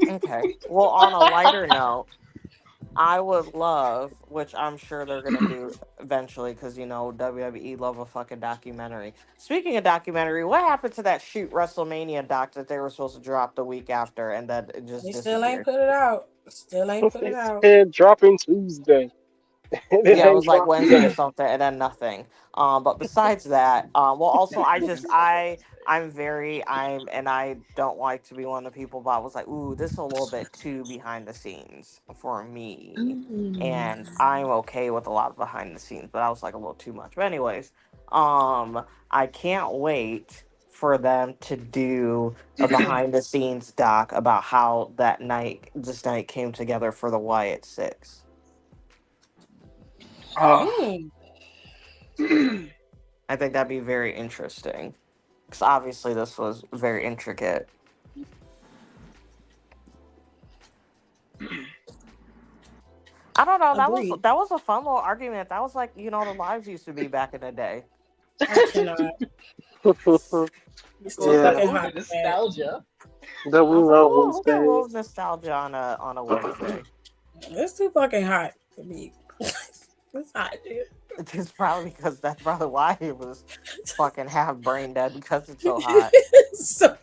Okay. Well, on a lighter note, I would love, which I'm sure they're gonna do eventually, because WWE love a fucking documentary. Speaking of documentary, what happened to that shoot WrestleMania doc that they were supposed to drop the week after, and then it just They still ain't disappeared? put it out. Still ain't put it They out. said dropping Tuesday. It Yeah, it ain't was like dropped Wednesday or yet. something, and then nothing. But besides that, well, also I don't like to be one of the people, but I was like, ooh, this is a little bit too behind the scenes for me, and I'm okay with a lot of behind the scenes, but I was like a little too much. But anyways, I can't wait for them to do a behind the scenes doc about how this night came together for the Wyatt Six. Oh, Mm, I think that'd be very interesting because obviously this was very intricate. I don't know. agreed. That was a fun little argument. That was like the lives used to be back in the day. I cannot. It's too Going back yeah. fucking over hot to for that. nostalgia. That I was was like, on oh, we'll get a Wednesday. little nostalgia on a Wednesday. It's too fucking hot for me. It's hot, dude. It's probably because that's probably why it was fucking half brain dead because it's so hot. So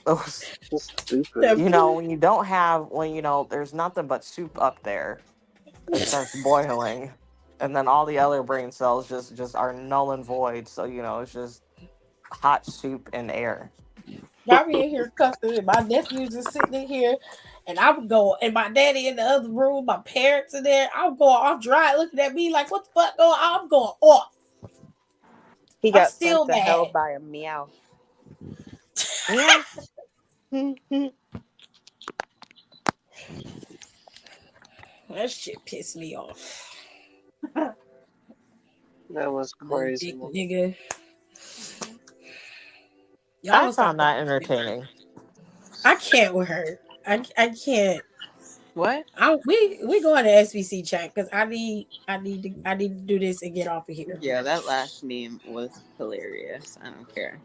Those- Just stupid. the, when you don't have there's nothing but soup up there. It starts boiling, and then all the other brain cells just are null and void. So it's just hot soup and air. y'all be in here cussing, and my nephews is sitting in here, and I would go, and my daddy in the other room, my parents in there. I'm going off dry, looking at me like, what the fuck going on? I'm going off. He I'm got sent still to hell mad. by a meow. Yeah. That shit pissed me off. That was Little crazy. dick nigga. Y'all I don't stop found that talking to me. entertaining. I can't with her. I can't. What? We going to SBC chat because I need to do this and get off of here. Yeah, that last meme was hilarious. I don't care.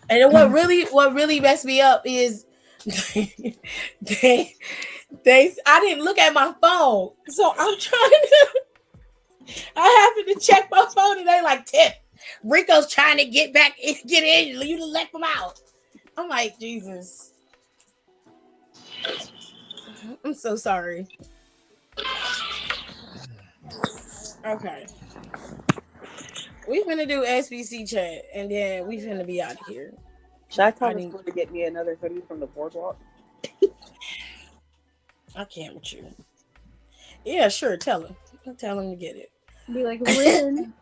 And then what really messed me up is they I didn't look at my phone, so I'm trying to. I happened to check my phone and they like Tiff. Rico's trying to get in. You left him out. I'm like, Jesus. I'm so sorry. Okay. We finna do SBC chat and then we finna be out of here. Should I tell I the need school to get me another hoodie from the boardwalk? I can't with you. Yeah, sure. Tell him. Tell him to get it. Be like, when?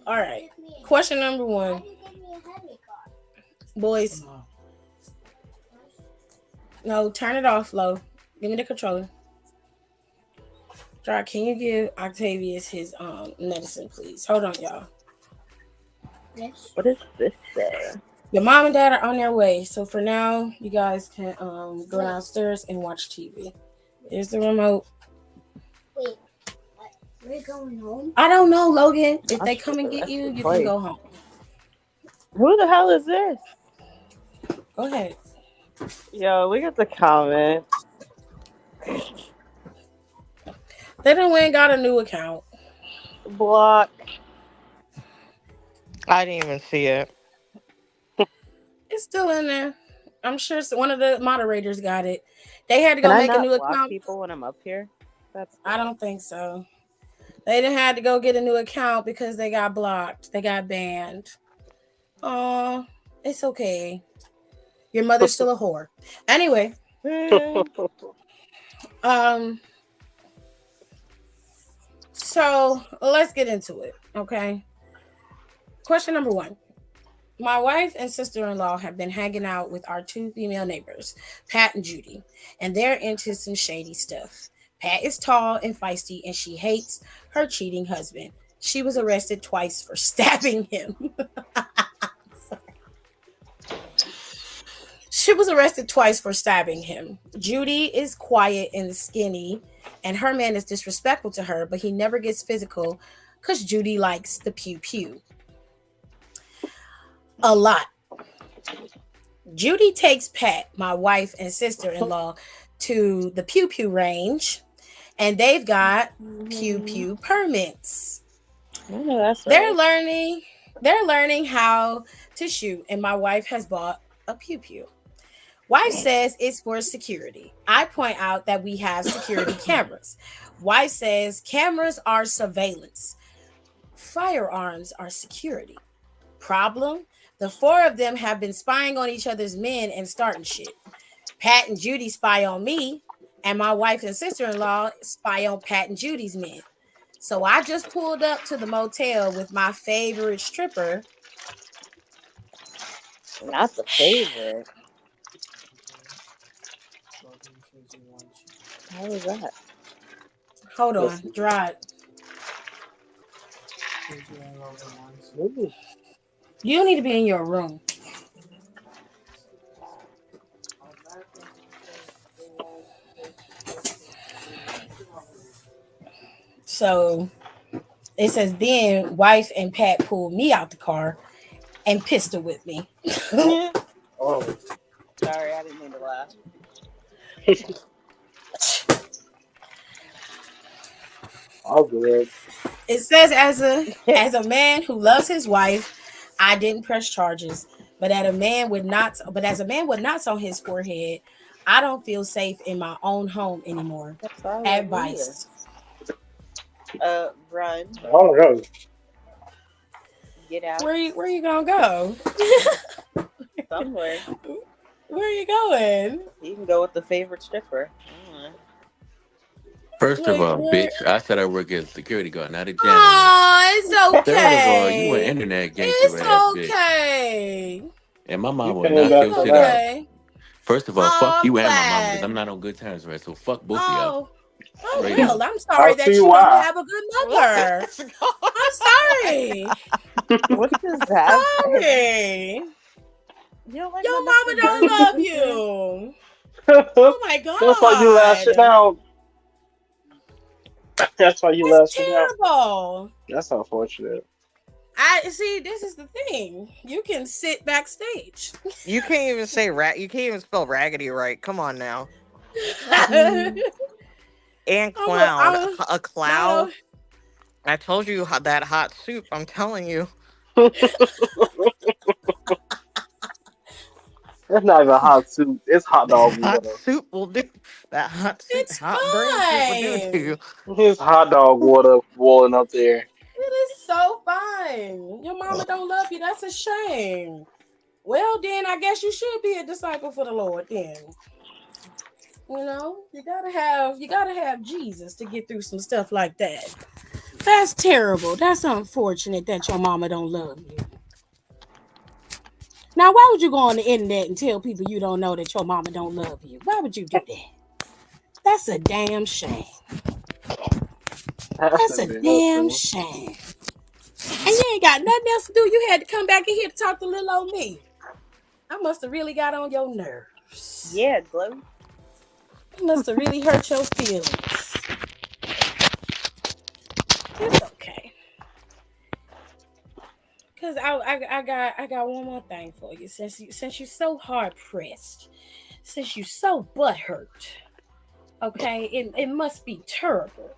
All right. Question number 1. Boys. No, turn it off, Lo. Give me the controller. Jar, can you give Octavius his medicine, please? Hold on, y'all. What does this say? Your mom and dad are on their way, so for now, you guys can go downstairs and watch TV. There's the remote. Wait, we're going home? I don't know, Logan. If I they should come and the get rest you, of the you can place. go home. Who the hell is this? Go ahead. Yo, look at the comment. They done went and got a new account. Block. I didn't even see it. It's still in there. I'm sure one of the moderators got it. They had to Can go I make a not new block account. people when I'm up here? That's I don't think so. They done had to go get a new account because they got blocked. They got banned. Oh, it's okay. Your mother's still a whore. Anyway, so let's get into it. Okay. Question number 1. My wife and sister-in-law have been hanging out with our 2 female neighbors, Pat and Judy, and they're into some shady stuff. Pat is tall and feisty, and she hates her cheating husband. She was arrested twice for stabbing him. She was arrested twice for stabbing him. Judy is quiet and skinny, and her man is disrespectful to her, but he never gets physical because Judy likes the pew pew a lot. Judy takes Pat, my wife and sister in law, to the pew pew range, and they've got pew pew permits. That's They're right. learning. They're learning how to shoot, and my wife has bought a pew pew. Wife says it's for security. I point out that we have security cameras. Wife says cameras are surveillance. Firearms are security. Problem? The four of them have been spying on each other's men and starting shit. Pat and Judy spy on me, and my wife and sister-in-law spy on Pat and Judy's men. So I just pulled up to the motel with my favorite stripper. Not the favorite. How was that? Hold on, Gerard. Ooh. You need to be in your room. So it says then wife and Pat pulled me out the car and pistol with me. Oh, sorry, I didn't mean to laugh. All good. It says as a man who loves his wife, I didn't press charges. But as a man with knots on his forehead, I don't feel safe in my own home anymore. That's all I Advice. Run, I don't know. get out Where you gonna go? somewhere. Where you going? You can go with the favorite stripper. First of Wait, all, where? bitch, I said I work as a security guard, not a janitor. Oh, it's Third of all, you an okay. internet gangster It's ass bitch. okay. And my mama You will feeling knock bad your It's for shit that? out. okay. First of all, fuck Oh, I'm you and my mama because I'm glad. not on good terms with her. So fuck both of y'all. Oh, Straight well, up. I'm I'll sorry see that you don't why. have a good mother. I'm sorry. What does that say? Sorry. You don't like Your my mama Mr. don't Burns love sister? you. Oh my That's why you lashing God. out. That's why you That's lashing out. terrible. That's unfortunate. I see. This is the thing. You can sit backstage. You can't even say you can't even spell raggedy right. Come on now. And cloud. A No. cloud. I told you that hot soup. I'm telling you. It's not even hot soup. It's hot dog Hot water. soup will do. That hot soup, It's hot burn soup will do it to fine. you. It's hot dog water boiling up there. It is so fine. Your mama don't love you. That's a shame. Well, then I guess you should be a disciple for the Lord. Then you gotta have Jesus to get through some stuff like that. That's terrible. That's unfortunate that your mama don't love you. Now, why would you go on the internet and tell people you don't know that your mama don't love you? Why would you do that? That's a damn shame. That's That's a damn embarrassing. shame. And you ain't got nothing else to do. You had to come back in here to talk to little old me. I must have really got on your nerves. Yeah, Glow. I must have really hurt your feelings. It's okay. Cause I got one more thing for you. Since you're so hard pressed, since you're so butthurt, okay, it must be terrible.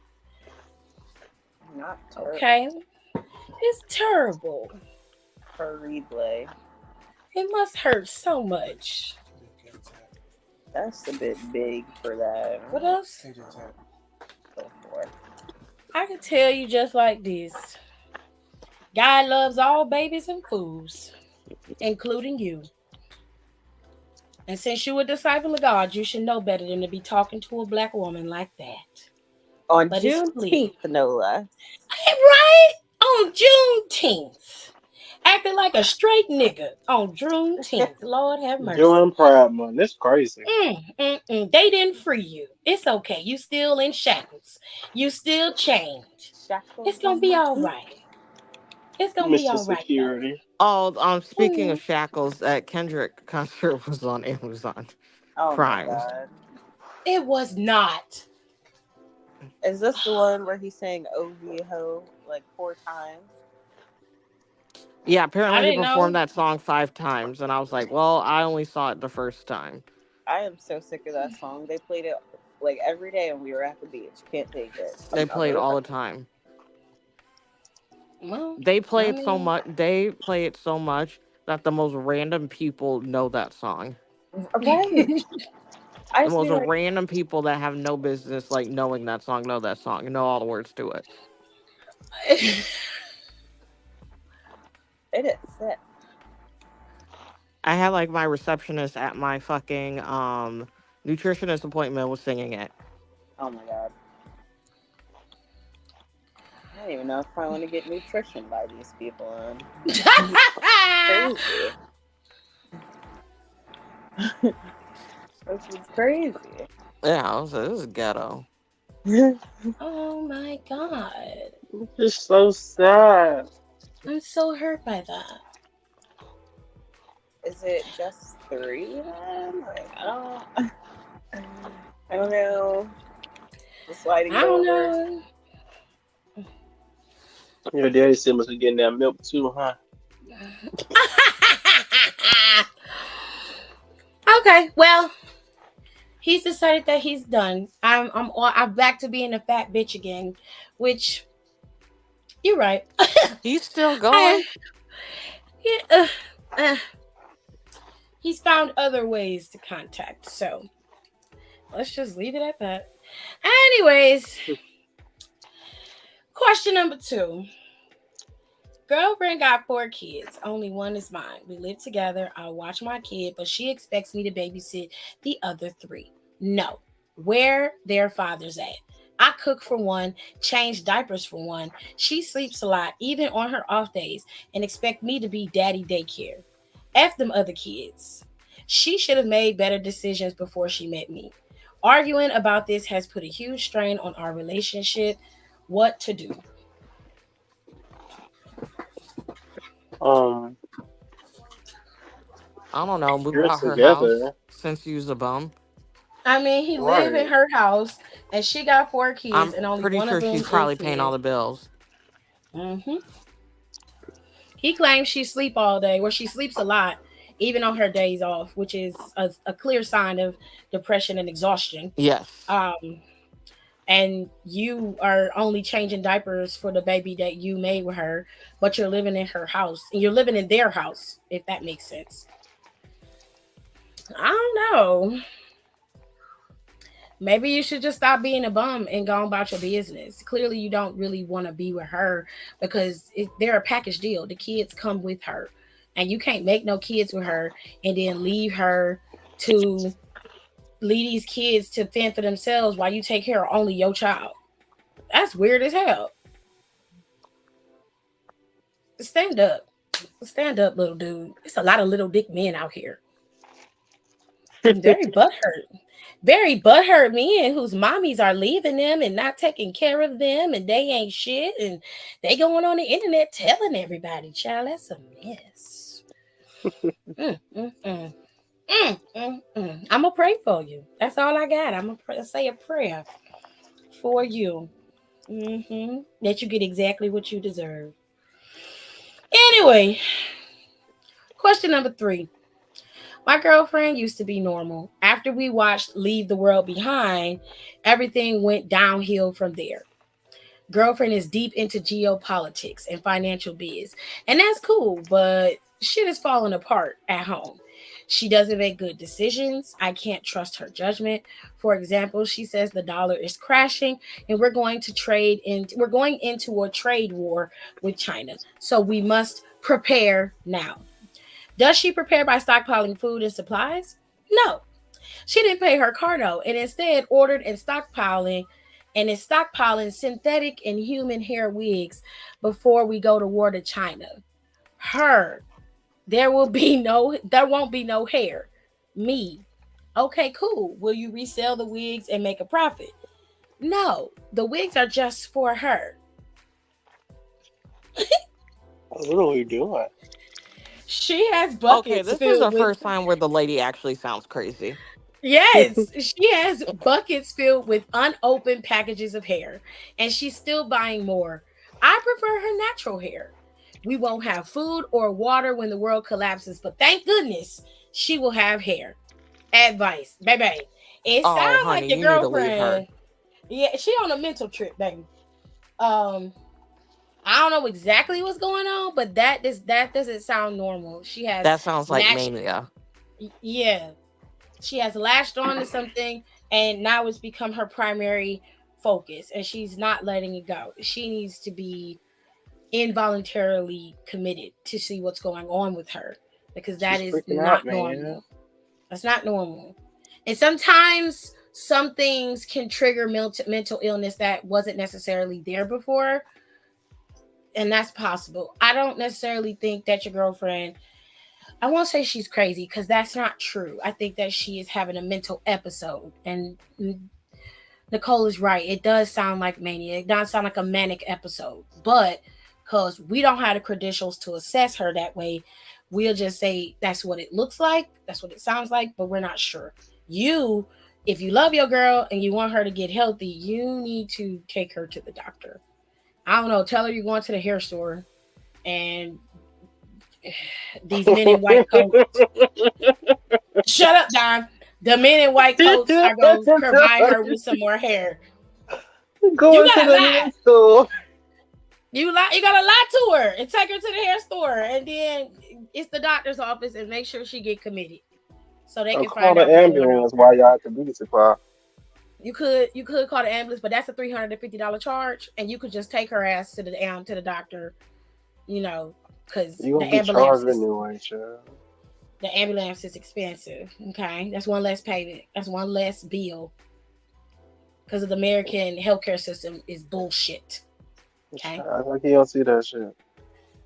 Not terrible. Okay, it's terrible. Terrible. It must hurt so much. That's a bit big for that. What else? Go for it. I can tell you just like this. God loves all babies and fools, including you. And since you're a disciple of God, you should know better than to be talking to a black woman like that. On But it's Juneteenth, no less. right? On Juneteenth. Acting like a straight nigga on Juneteenth. Lord have mercy. Doing Pride Month. That's crazy. They didn't free you. It's okay. You still in shackles. You still chained. Shackles It's gonna on be my all feet. right. It's gonna be Mr. all right though. Security. Oh, speaking of Mm. shackles, that Kendrick concert was on Amazon Oh my Prime. god. It was not. Is this the one where he sang OV Ho like 4 times? Yeah, I apparently he didn't performed know. that song 5 times, and I was like, well, I only saw it the first time. I am so sick of that song. They played it like every day when we were at the beach. Can't take it. They I'm not play it gonna all lie. the time. Well, They play I it so mean, much. They play it so much that the most random people know that song. Right. I The used to most be like, random people that have no business like knowing that song know that song and know all the words to it. it is sick. I had like my receptionist at my fucking nutritionist appointment was singing it. Oh my god. I don't even know if I want to get nutrition by these people. Crazy. This is crazy. Yeah, I was like, this is ghetto. oh my god, It's just so sad. I'm so hurt by that. Is it just 3 then? Like, I don't know. The sliding I don't doors. know. Your daddy said must be getting that milk too, huh? okay, well, he's decided that he's done. I'm back to being a fat bitch again, which you're right. He's still going. I, yeah, uh, he's found other ways to contact, so let's just leave it at that. Anyways, question number 2. Girlfriend got 4 kids. Only one is mine. We live together. I watch my kid, but she expects me to babysit the other 3. No. Where their father's at. I cook for one, change diapers for one. She sleeps a lot, even on her off days, and expect me to be daddy daycare. F them other kids. She should have made better decisions before she met me. Arguing about this has put a huge strain on our relationship. What to do? Um, I don't know. Move you're out her house together, since you's a bum. I mean, he live in right? her house, and she got 4 kids, I'm and only pretty one of sure them she's is probably paying all his. the bills. He claims she sleep all day, or she sleeps a lot, even on her days off, which is a clear sign of depression and exhaustion. Yes. Um, and you are only changing diapers for the baby that you made with her, but you're living in her house, and you're living in their house, if that makes sense. I don't know. Maybe you should just stop being a bum and go about your business. Clearly, you don't really want to be with her because they're a package deal. The kids come with her, and you can't make no kids with her and then leave her to leave these kids to fend for themselves while you take care of only your child. That's weird as hell. Stand up. Stand up, little dude. It's a lot of little dick men out here. Very butthurt. Very butthurt men whose mommies are leaving them and not taking care of them, and they ain't shit, and they going on the internet telling everybody, child, that's a mess. I'm gonna pray for you. That's all I got. I'm gonna say a prayer for you. That you get exactly what you deserve. Anyway, question number 3. My girlfriend used to be normal. After we watched Leave the World Behind, everything went downhill from there. Girlfriend is deep into geopolitics and financial biz, and that's cool, but shit is falling apart at home. She doesn't make good decisions. I can't trust her judgment. For example, she says the dollar is crashing and we're going into a trade war with China. So we must prepare now. Does she prepare by stockpiling food and supplies? No. She didn't pay her car note and instead ordered and is stockpiling synthetic and human hair wigs before we go to war to China. Her. There won't be no hair. Me. Okay, cool. Will you resell the wigs and make a profit? No. The wigs are just for her. What are we doing? She has Okay, buckets this is the filled with first time where the lady actually sounds crazy. yes, she has buckets filled with unopened packages of hair, and she's still buying more. I prefer her natural hair. We won't have food or water when the world collapses, but thank goodness she will have hair. Advice, baby. It Oh, sounds like honey, your you need to leave her. girlfriend. Yeah, she on a mental trip, baby. Um, I don't know exactly what's going on, but that doesn't sound normal. She has That sounds like latched, mania. yeah, she has latched on to something, and now it's become her primary focus, and she's not letting it go. She needs to be involuntarily committed to see what's going on with her because that She's is freaking out, not man. normal. That's not normal. And sometimes some things can trigger mental illness that wasn't necessarily there before. And that's possible. I don't necessarily think that your girlfriend, I won't say she's crazy because that's not true. I think that she is having a mental episode. And Nicole is right. It does sound like mania. It does sound like a manic episode. But because we don't have the credentials to assess her that way, we'll just say that's what it looks like. That's what it sounds like, but we're not sure. You, if you love your girl and you want her to get healthy, you need to take her to the doctor. I don't know. Tell her you're going to the hair store and these men in white coats. Shut up, Don. The men in white coats are going to provide her with some more hair. You Going to gotta the hair lie. store. You gotta lie to her and take her to the hair store, and then it's the doctor's office, and make sure she get committed so they I'll can call find the out what's going on ambulance with her. while y'all at the beauty supply. You could call the ambulance, but that's a $350 charge, and you could just take her ass to the doctor. You know, because You gonna get charged anyway, child. the ambulance is expensive. Okay, that's one less payment. That's one less bill because of the American healthcare system is bullshit. Okay, Child, like you don't see that shit.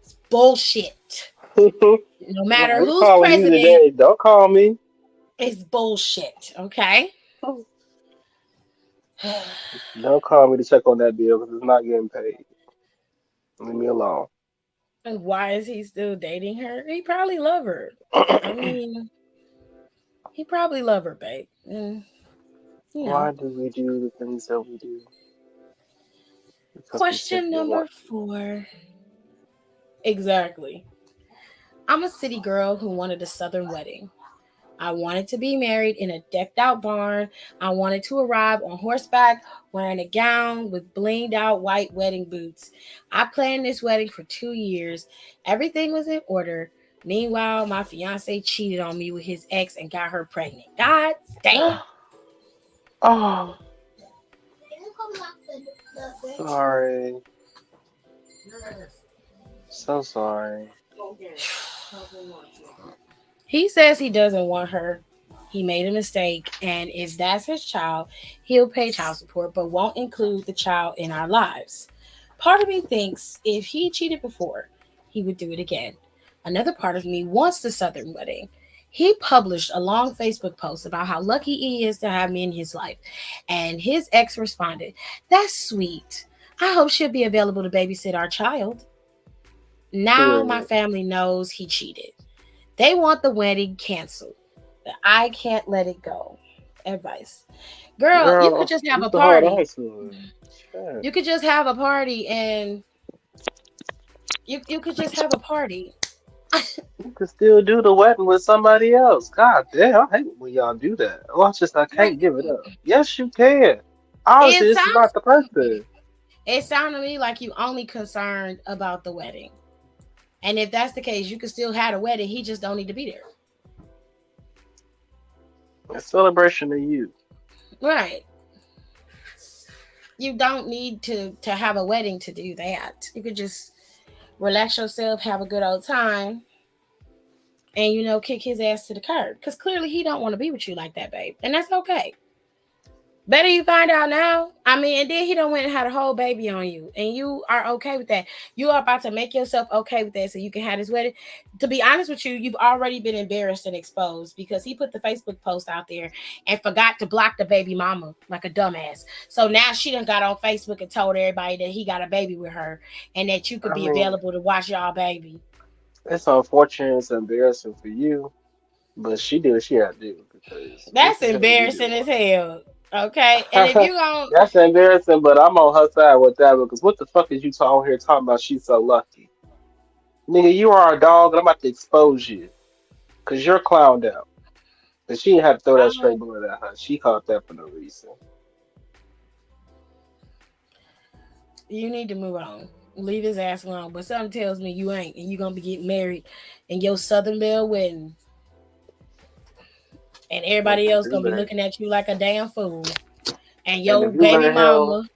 it's bullshit. No matter I'm who's calling you president, today. Don't call me. it's bullshit. Okay. Don't call me to check on that bill because it's not getting paid. Leave me alone. And why is he still dating her? He probably love her. I mean, he probably love her, babe. And you know. Why do we do the things that we do? Because we Question simply number want 4. Exactly. I'm a city girl who wanted a southern wedding. I wanted to be married in a decked out barn. I wanted to arrive on horseback wearing a gown with blinged out white wedding boots. I planned this wedding for 2 years. Everything was in order. Meanwhile, my fiance cheated on me with his ex and got her pregnant. God damn. to. Oh, sorry. So sorry. He says he doesn't want her. He made a mistake, and if that's his child, he'll pay child support but won't include the child in our lives. Part of me thinks if he cheated before, he would do it again. Another part of me wants the Southern wedding. He published a long Facebook post about how lucky he is to have me in his life, and his ex responded, "That's sweet. I hope she'll be available to babysit our child." Now my Period. family knows he cheated. They want the wedding canceled. But I can't let it go. Advice. Girl, you could Girl, just have use a the hard party. answer. Shit. You could just have a party and you could just have a party. You can still do the wedding with somebody else. God damn, I hate when y'all do that. Oh, it's just I Like can't give it up. Yes, you can. Obviously, it this is not sounds the person. it sounded to me like you only concerned about the wedding. And if that's the case, you could still have a wedding. He just don't need to be there. A celebration of you. Right. You don't need to have a wedding to do that. You could just relax yourself, have a good old time, and kick his ass to the curb. Because clearly he don't want to be with you like that, babe. And that's okay. Better you find out now. I mean, and then he done went and had a whole baby on you, and you are okay with that. You are about to make yourself okay with that, so you can have this wedding. To be honest with you, you've already been embarrassed and exposed because he put the Facebook post out there and forgot to block the baby mama like a dumbass. So now she done got on Facebook and told everybody that he got a baby with her and that you could I be mean, available to watch y'all baby. it's unfortunate, it's embarrassing for you, but she did what she had to do because what That's the hell are you embarrassing as hell. Okay, and if doing? you gon' That's embarrassing, but I'm on her side with that because what the fuck is you talking here talking about? She's so lucky, nigga. You are a dog, and I'm about to expose you because you're clowned out. And she didn't have to throw that straight I bullet at her. She caught that for no reason. you need to move on. Leave his ass alone. But something tells me you ain't, and you gonna be getting married in your Southern Belle wedding, and If everybody you else do gonna be that, looking at you like a damn fool. And and your baby mama,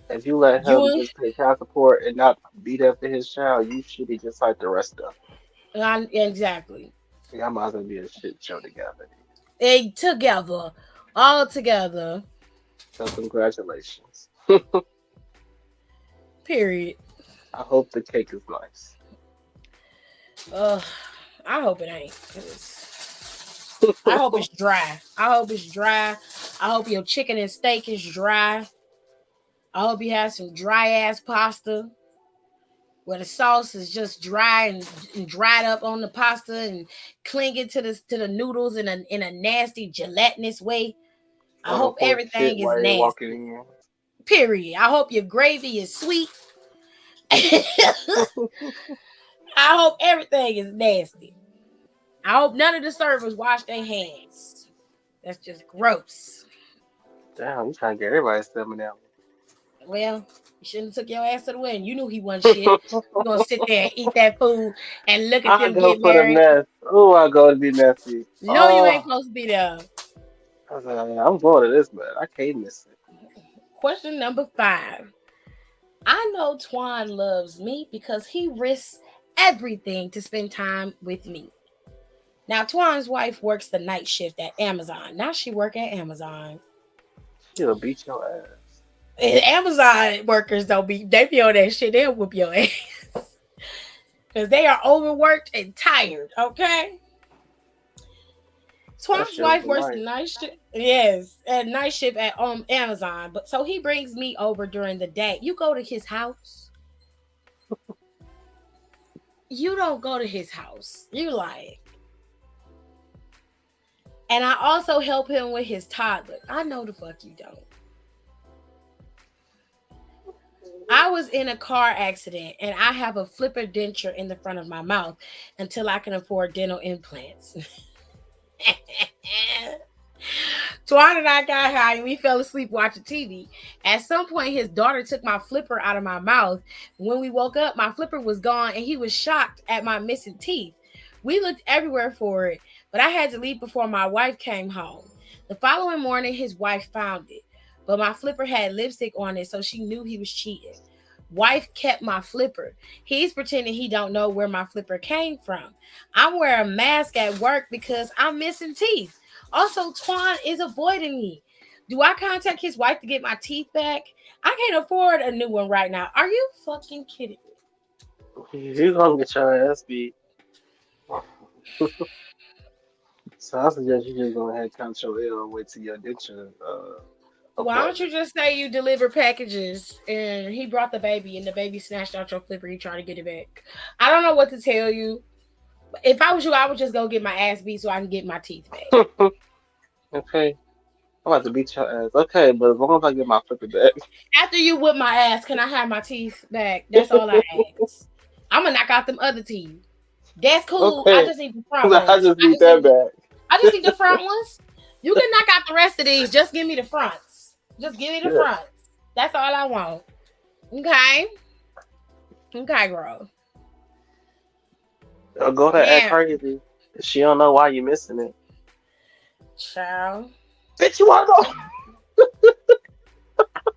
if you let him you just take child support and not beat after his child, you should be just like the rest of exactly. them. Y'all might as well be a shit show together. They together, all together. So congratulations. Period. I hope the cake is nice. Ugh, I hope it ain't. 'Cause I hope it's dry. I hope it's dry. I hope your chicken and steak is dry. I hope you have some dry ass pasta where the sauce is just dry and dried up on the pasta and clinging to the noodles in a nasty gelatinous way. I Want to hope report shit everything is while you're walking nasty. in. Period. I hope your gravy is sweet. I hope everything is nasty. I hope none of the servers wash their hands. That's just gross. Damn, you trying to get everybody stepping out. Well, you shouldn't have took your ass to the wedding. You knew he wasn't shit. You gonna sit there and eat that food and look at I them go get for the married. mess. Oh, I go to be messy. No, you ain't Oh, supposed to be there. I was like, I'm going to this, man. I can't miss it. Question number 5. I know Twan loves me because he risks everything to spend time with me. Now, Twan's wife works the night shift at Amazon. Now she work at Amazon. She'll beat your ass. And Amazon workers don't be they be on that shit. They'll whoop your ass because they are overworked and tired. Okay. That Twan's shit was wife the works the night. night shift. Yes, at night shift at Amazon. But so he brings me over during the day. You go to his house. You don't go to his house. You like. And I also help him with his toddler. I know the fuck you don't. I was in a car accident and I have a flipper denture in the front of my mouth until I can afford dental implants. Twan and I got high and we fell asleep watching TV. At some point, his daughter took my flipper out of my mouth. When we woke up, my flipper was gone and he was shocked at my missing teeth. We looked everywhere for it, but I had to leave before my wife came home. The following morning, his wife found it, but my flipper had lipstick on it, so she knew he was cheating. Wife kept my flipper. He's pretending he don't know where my flipper came from. I'm wearing a mask at work because I'm missing teeth. Also, Twan is avoiding me. Do I contact his wife to get my teeth back? I can't afford a new one right now. Are you fucking kidding You gonna get your ass beat. So I suggest you just go ahead and count your L and wait till your denture Why don't you appointment. just say you deliver packages and he brought the baby and the baby snatched out your flipper? You try to get it back. I don't know what to tell you. If I was you, I would just go get my ass beat so I can get my teeth back. Okay. I'm about to beat your ass. Okay, but as long as I get my flipper back. After you whip my ass, can I have my teeth back? That's all I ask. I'm gonna knock out them other teeth. That's cool. I Okay. just need the front I ones. just need that back. I just need the front ones. You can knock out the rest of these. Just give me the fronts. Just give me the Shit. fronts. That's all I want. Okay. Okay, girl. Go to act Yeah. crazy. She don't know why you missing it. Child. Bitch, you wanna know?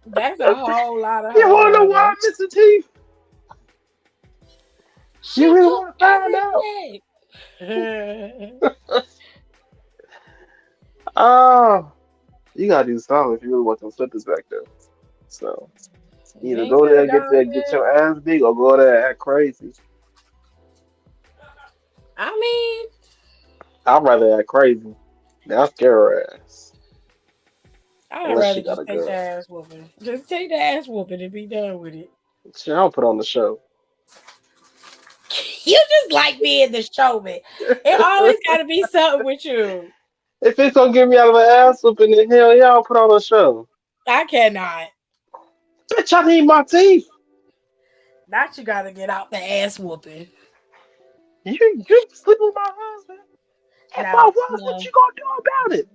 That's a whole lot of You wanna know her. why I'm missing teeth? She You really took wanna find out? everything. Oh, You gotta do something if you really want them flippers back there. So You either ain't go gotta there, go get there. your ass big, or go there and act crazy. I mean, I'd rather act crazy. Now scare her ass. I'd Unless rather she got just a take the gun. ass whooping. Just take the ass whooping and be done with it. Shit, I don't put on the show. You just like being the showman. It always got to be something with you. If it's gonna get me out of an ass whooping, then hell yeah, I'll put on a show. I cannot. Bitch, I need my teeth. Not you got to get out the ass whooping. You sleep with my husband. If I No, was, what no, you gonna do about it?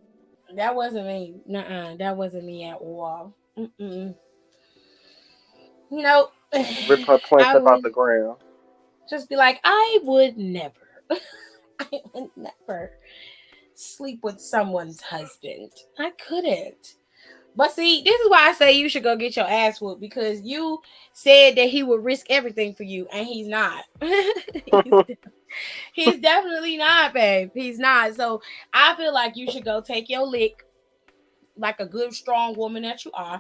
that wasn't me. Nuh-uh, that wasn't me at all. Mm-mm. Nope. Rip her points I up out would the ground. just be like, I would never. I would never sleep with someone's husband. I couldn't. But see, this is why I say you should go get your ass whooped because you said that he would risk everything for you, and he's not. he's, he's definitely not, babe. He's not. So I feel like you should go take your lick like a good, strong woman that you are.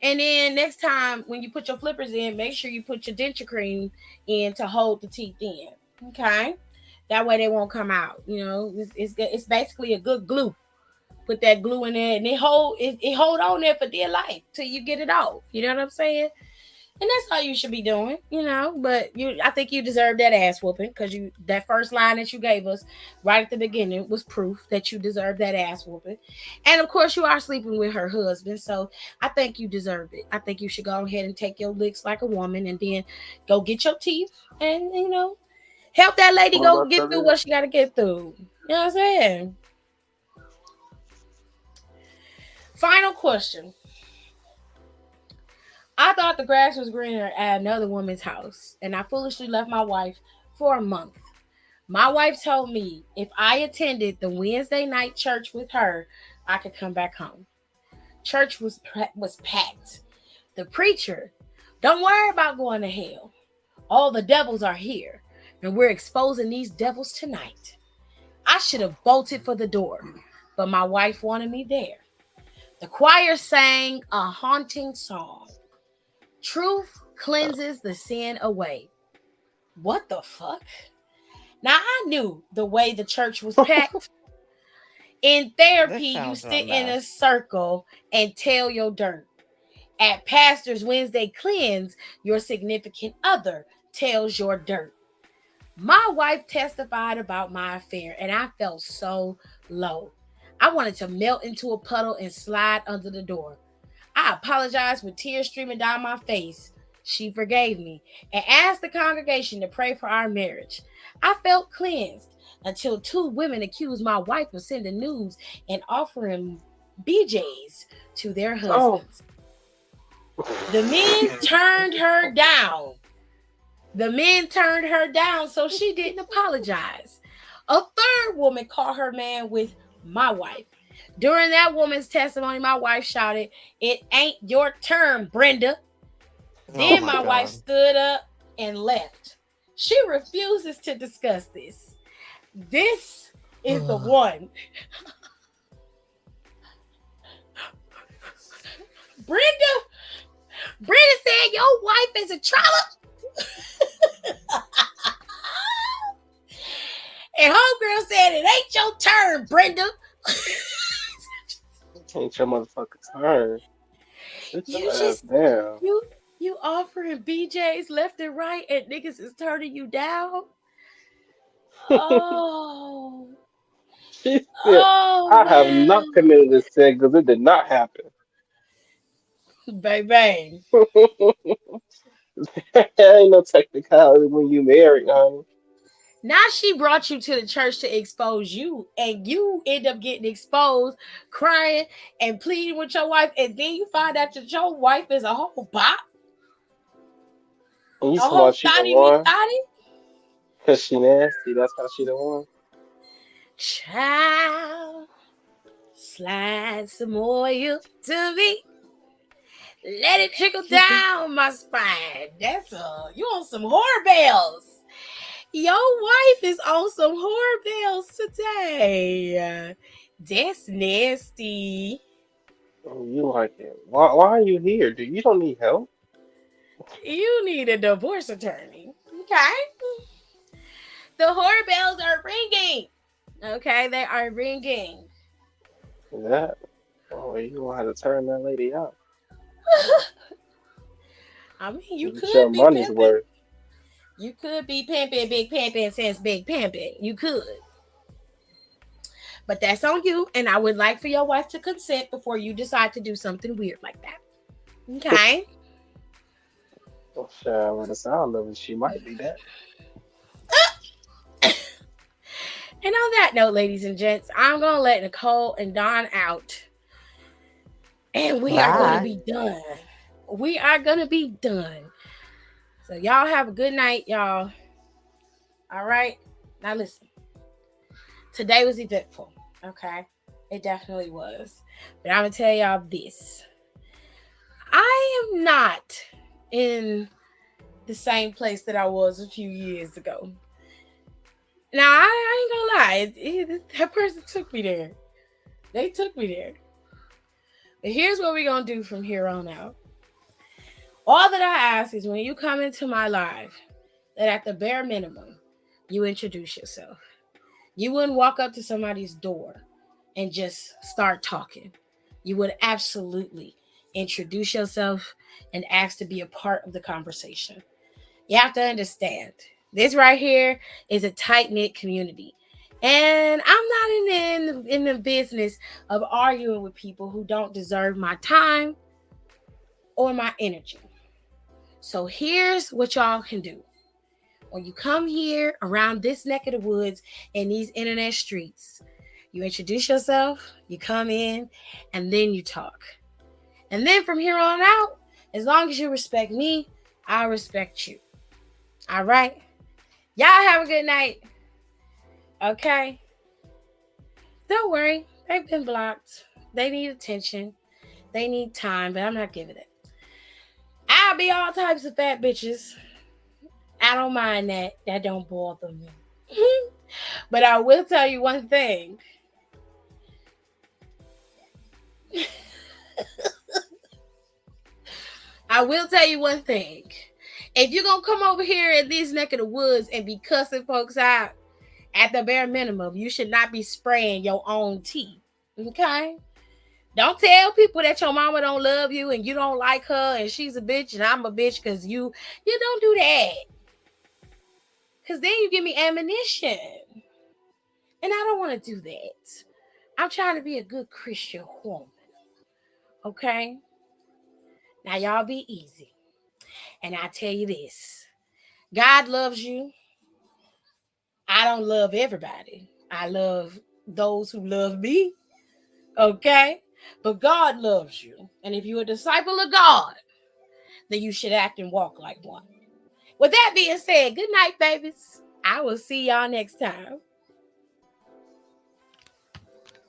And then next time when you put your flippers in, make sure you put your denture cream in to hold the teeth in. Okay? That way they won't come out. You know, it's basically a good glue. Put that glue in there and it hold on there for dear life till you get it off. You know what I'm saying? And that's all you should be doing, you know. But I think you deserve that ass whooping because that first line that you gave us right at the beginning was proof that you deserve that ass whooping. And of course, you are sleeping with her husband, so I think you deserve it. I think you should go ahead and take your licks like a woman, and then go get your teeth, and help that lady What go about get your through lip? what she got to get through. You know what I'm saying? Final question. I thought the grass was greener at another woman's house, and I foolishly left my wife for a month. My wife told me if I attended the Wednesday night church with her, I could come back home. Church was packed. The preacher, don't worry about going to hell. All the devils are here, and we're exposing these devils tonight. I should have bolted for the door, but my wife wanted me there. The choir sang a haunting song. Truth cleanses the sin away. What the fuck? Now I knew the way the church was packed. In therapy, This you sounds a sit in a mess. circle and tell your dirt. At Pastor's Wednesday Cleanse, your significant other tells your dirt. My wife testified about my affair, and I felt so low. I wanted to melt into a puddle and slide under the door. I apologized with tears streaming down my face. She forgave me and asked the congregation to pray for our marriage. I felt cleansed until two women accused my wife of sending news and offering BJs to their Oh. husbands. The men turned her down. The men turned her down, so she didn't apologize. A third woman caught her man with my wife. During that woman's testimony, my wife shouted, "It ain't your turn, Brenda." Oh Then my my wife god. stood up and left. She refuses to discuss this. This is the one. Brenda, Brenda said your wife is a trollop. And homegirl said it ain't your turn, Brenda. Ain't your motherfucking turn. Sit You your ass just down. you you offering BJ's left and right and niggas is turning you down. Oh, She said, oh I have not wow. committed this sin because it did not happen. Baby. Ain't no technicality when you married, honey. Now she brought you to the church to expose you, and you end up getting exposed, crying and pleading with your wife, and then you find out that your wife is a whole bop, And you a talking whole about she the thotty me one? thotty. Because she nasty. That's how she the one. Child, slide some oil to me. Let it trickle down my spine. You on some horror bells. Your wife is on some horror bells today. That's nasty. Oh, you like it. Why are you here? Do you don't need help? You need a divorce attorney. Okay. The whore bells are ringing. Okay, they are ringing. That. Oh, you gonna have to turn that lady out. I mean, you Get your could be money's pimping. worth. You could be pimping, big pimping since big pimping. You could. But that's on you. And I would like for your wife to consent before you decide to do something weird like that. Okay. Oh, sure, by the sound of it, she might be that. And on that note, ladies and gents, I'm going to let Nicole and Don out. And we are going to Bye. be done. We are going to be done. So y'all have a good night, y'all. All right. Now listen. Today was eventful. Okay. It definitely was. But I'm going to tell y'all this. I am not in the same place that I was a few years ago. Now, I ain't gonna lie. That person took me there. They took me there. But here's what we're going to do from here on out. All that I ask is when you come into my life, that at the bare minimum, you introduce yourself. You wouldn't walk up to somebody's door and just start talking. You would absolutely introduce yourself and ask to be a part of the conversation. You have to understand, this right here is a tight-knit community. And I'm not in the business of arguing with people who don't deserve my time or my energy. So here's what y'all can do. When you come here around this neck of the woods in these internet streets, you introduce yourself, you come in, and then you talk. And then from here on out, as long as you respect me, I respect you. All right? Y'all have a good night. Okay? Don't worry. They've been blocked. They need attention. They need time, but I'm not giving it. I'll be all types of fat bitches. I don't mind that. That don't bother me. But I will tell you one thing. I will tell you one thing. If you're going to come over here in this neck of the woods and be cussing folks out, at the bare minimum, you should not be spraying your own tea. Okay? Don't tell people that your mama don't love you and you don't like her and she's a bitch and I'm a bitch because you don't do that. Because then you give me ammunition. And I don't want to do that. I'm trying to be a good Christian woman. Okay? Now, y'all be easy. And I tell you this. God loves you. I don't love everybody. I love those who love me. Okay? But God loves you. And if you're a disciple of God, then you should act and walk like one. With that being said, good night, babies. I will see y'all next time.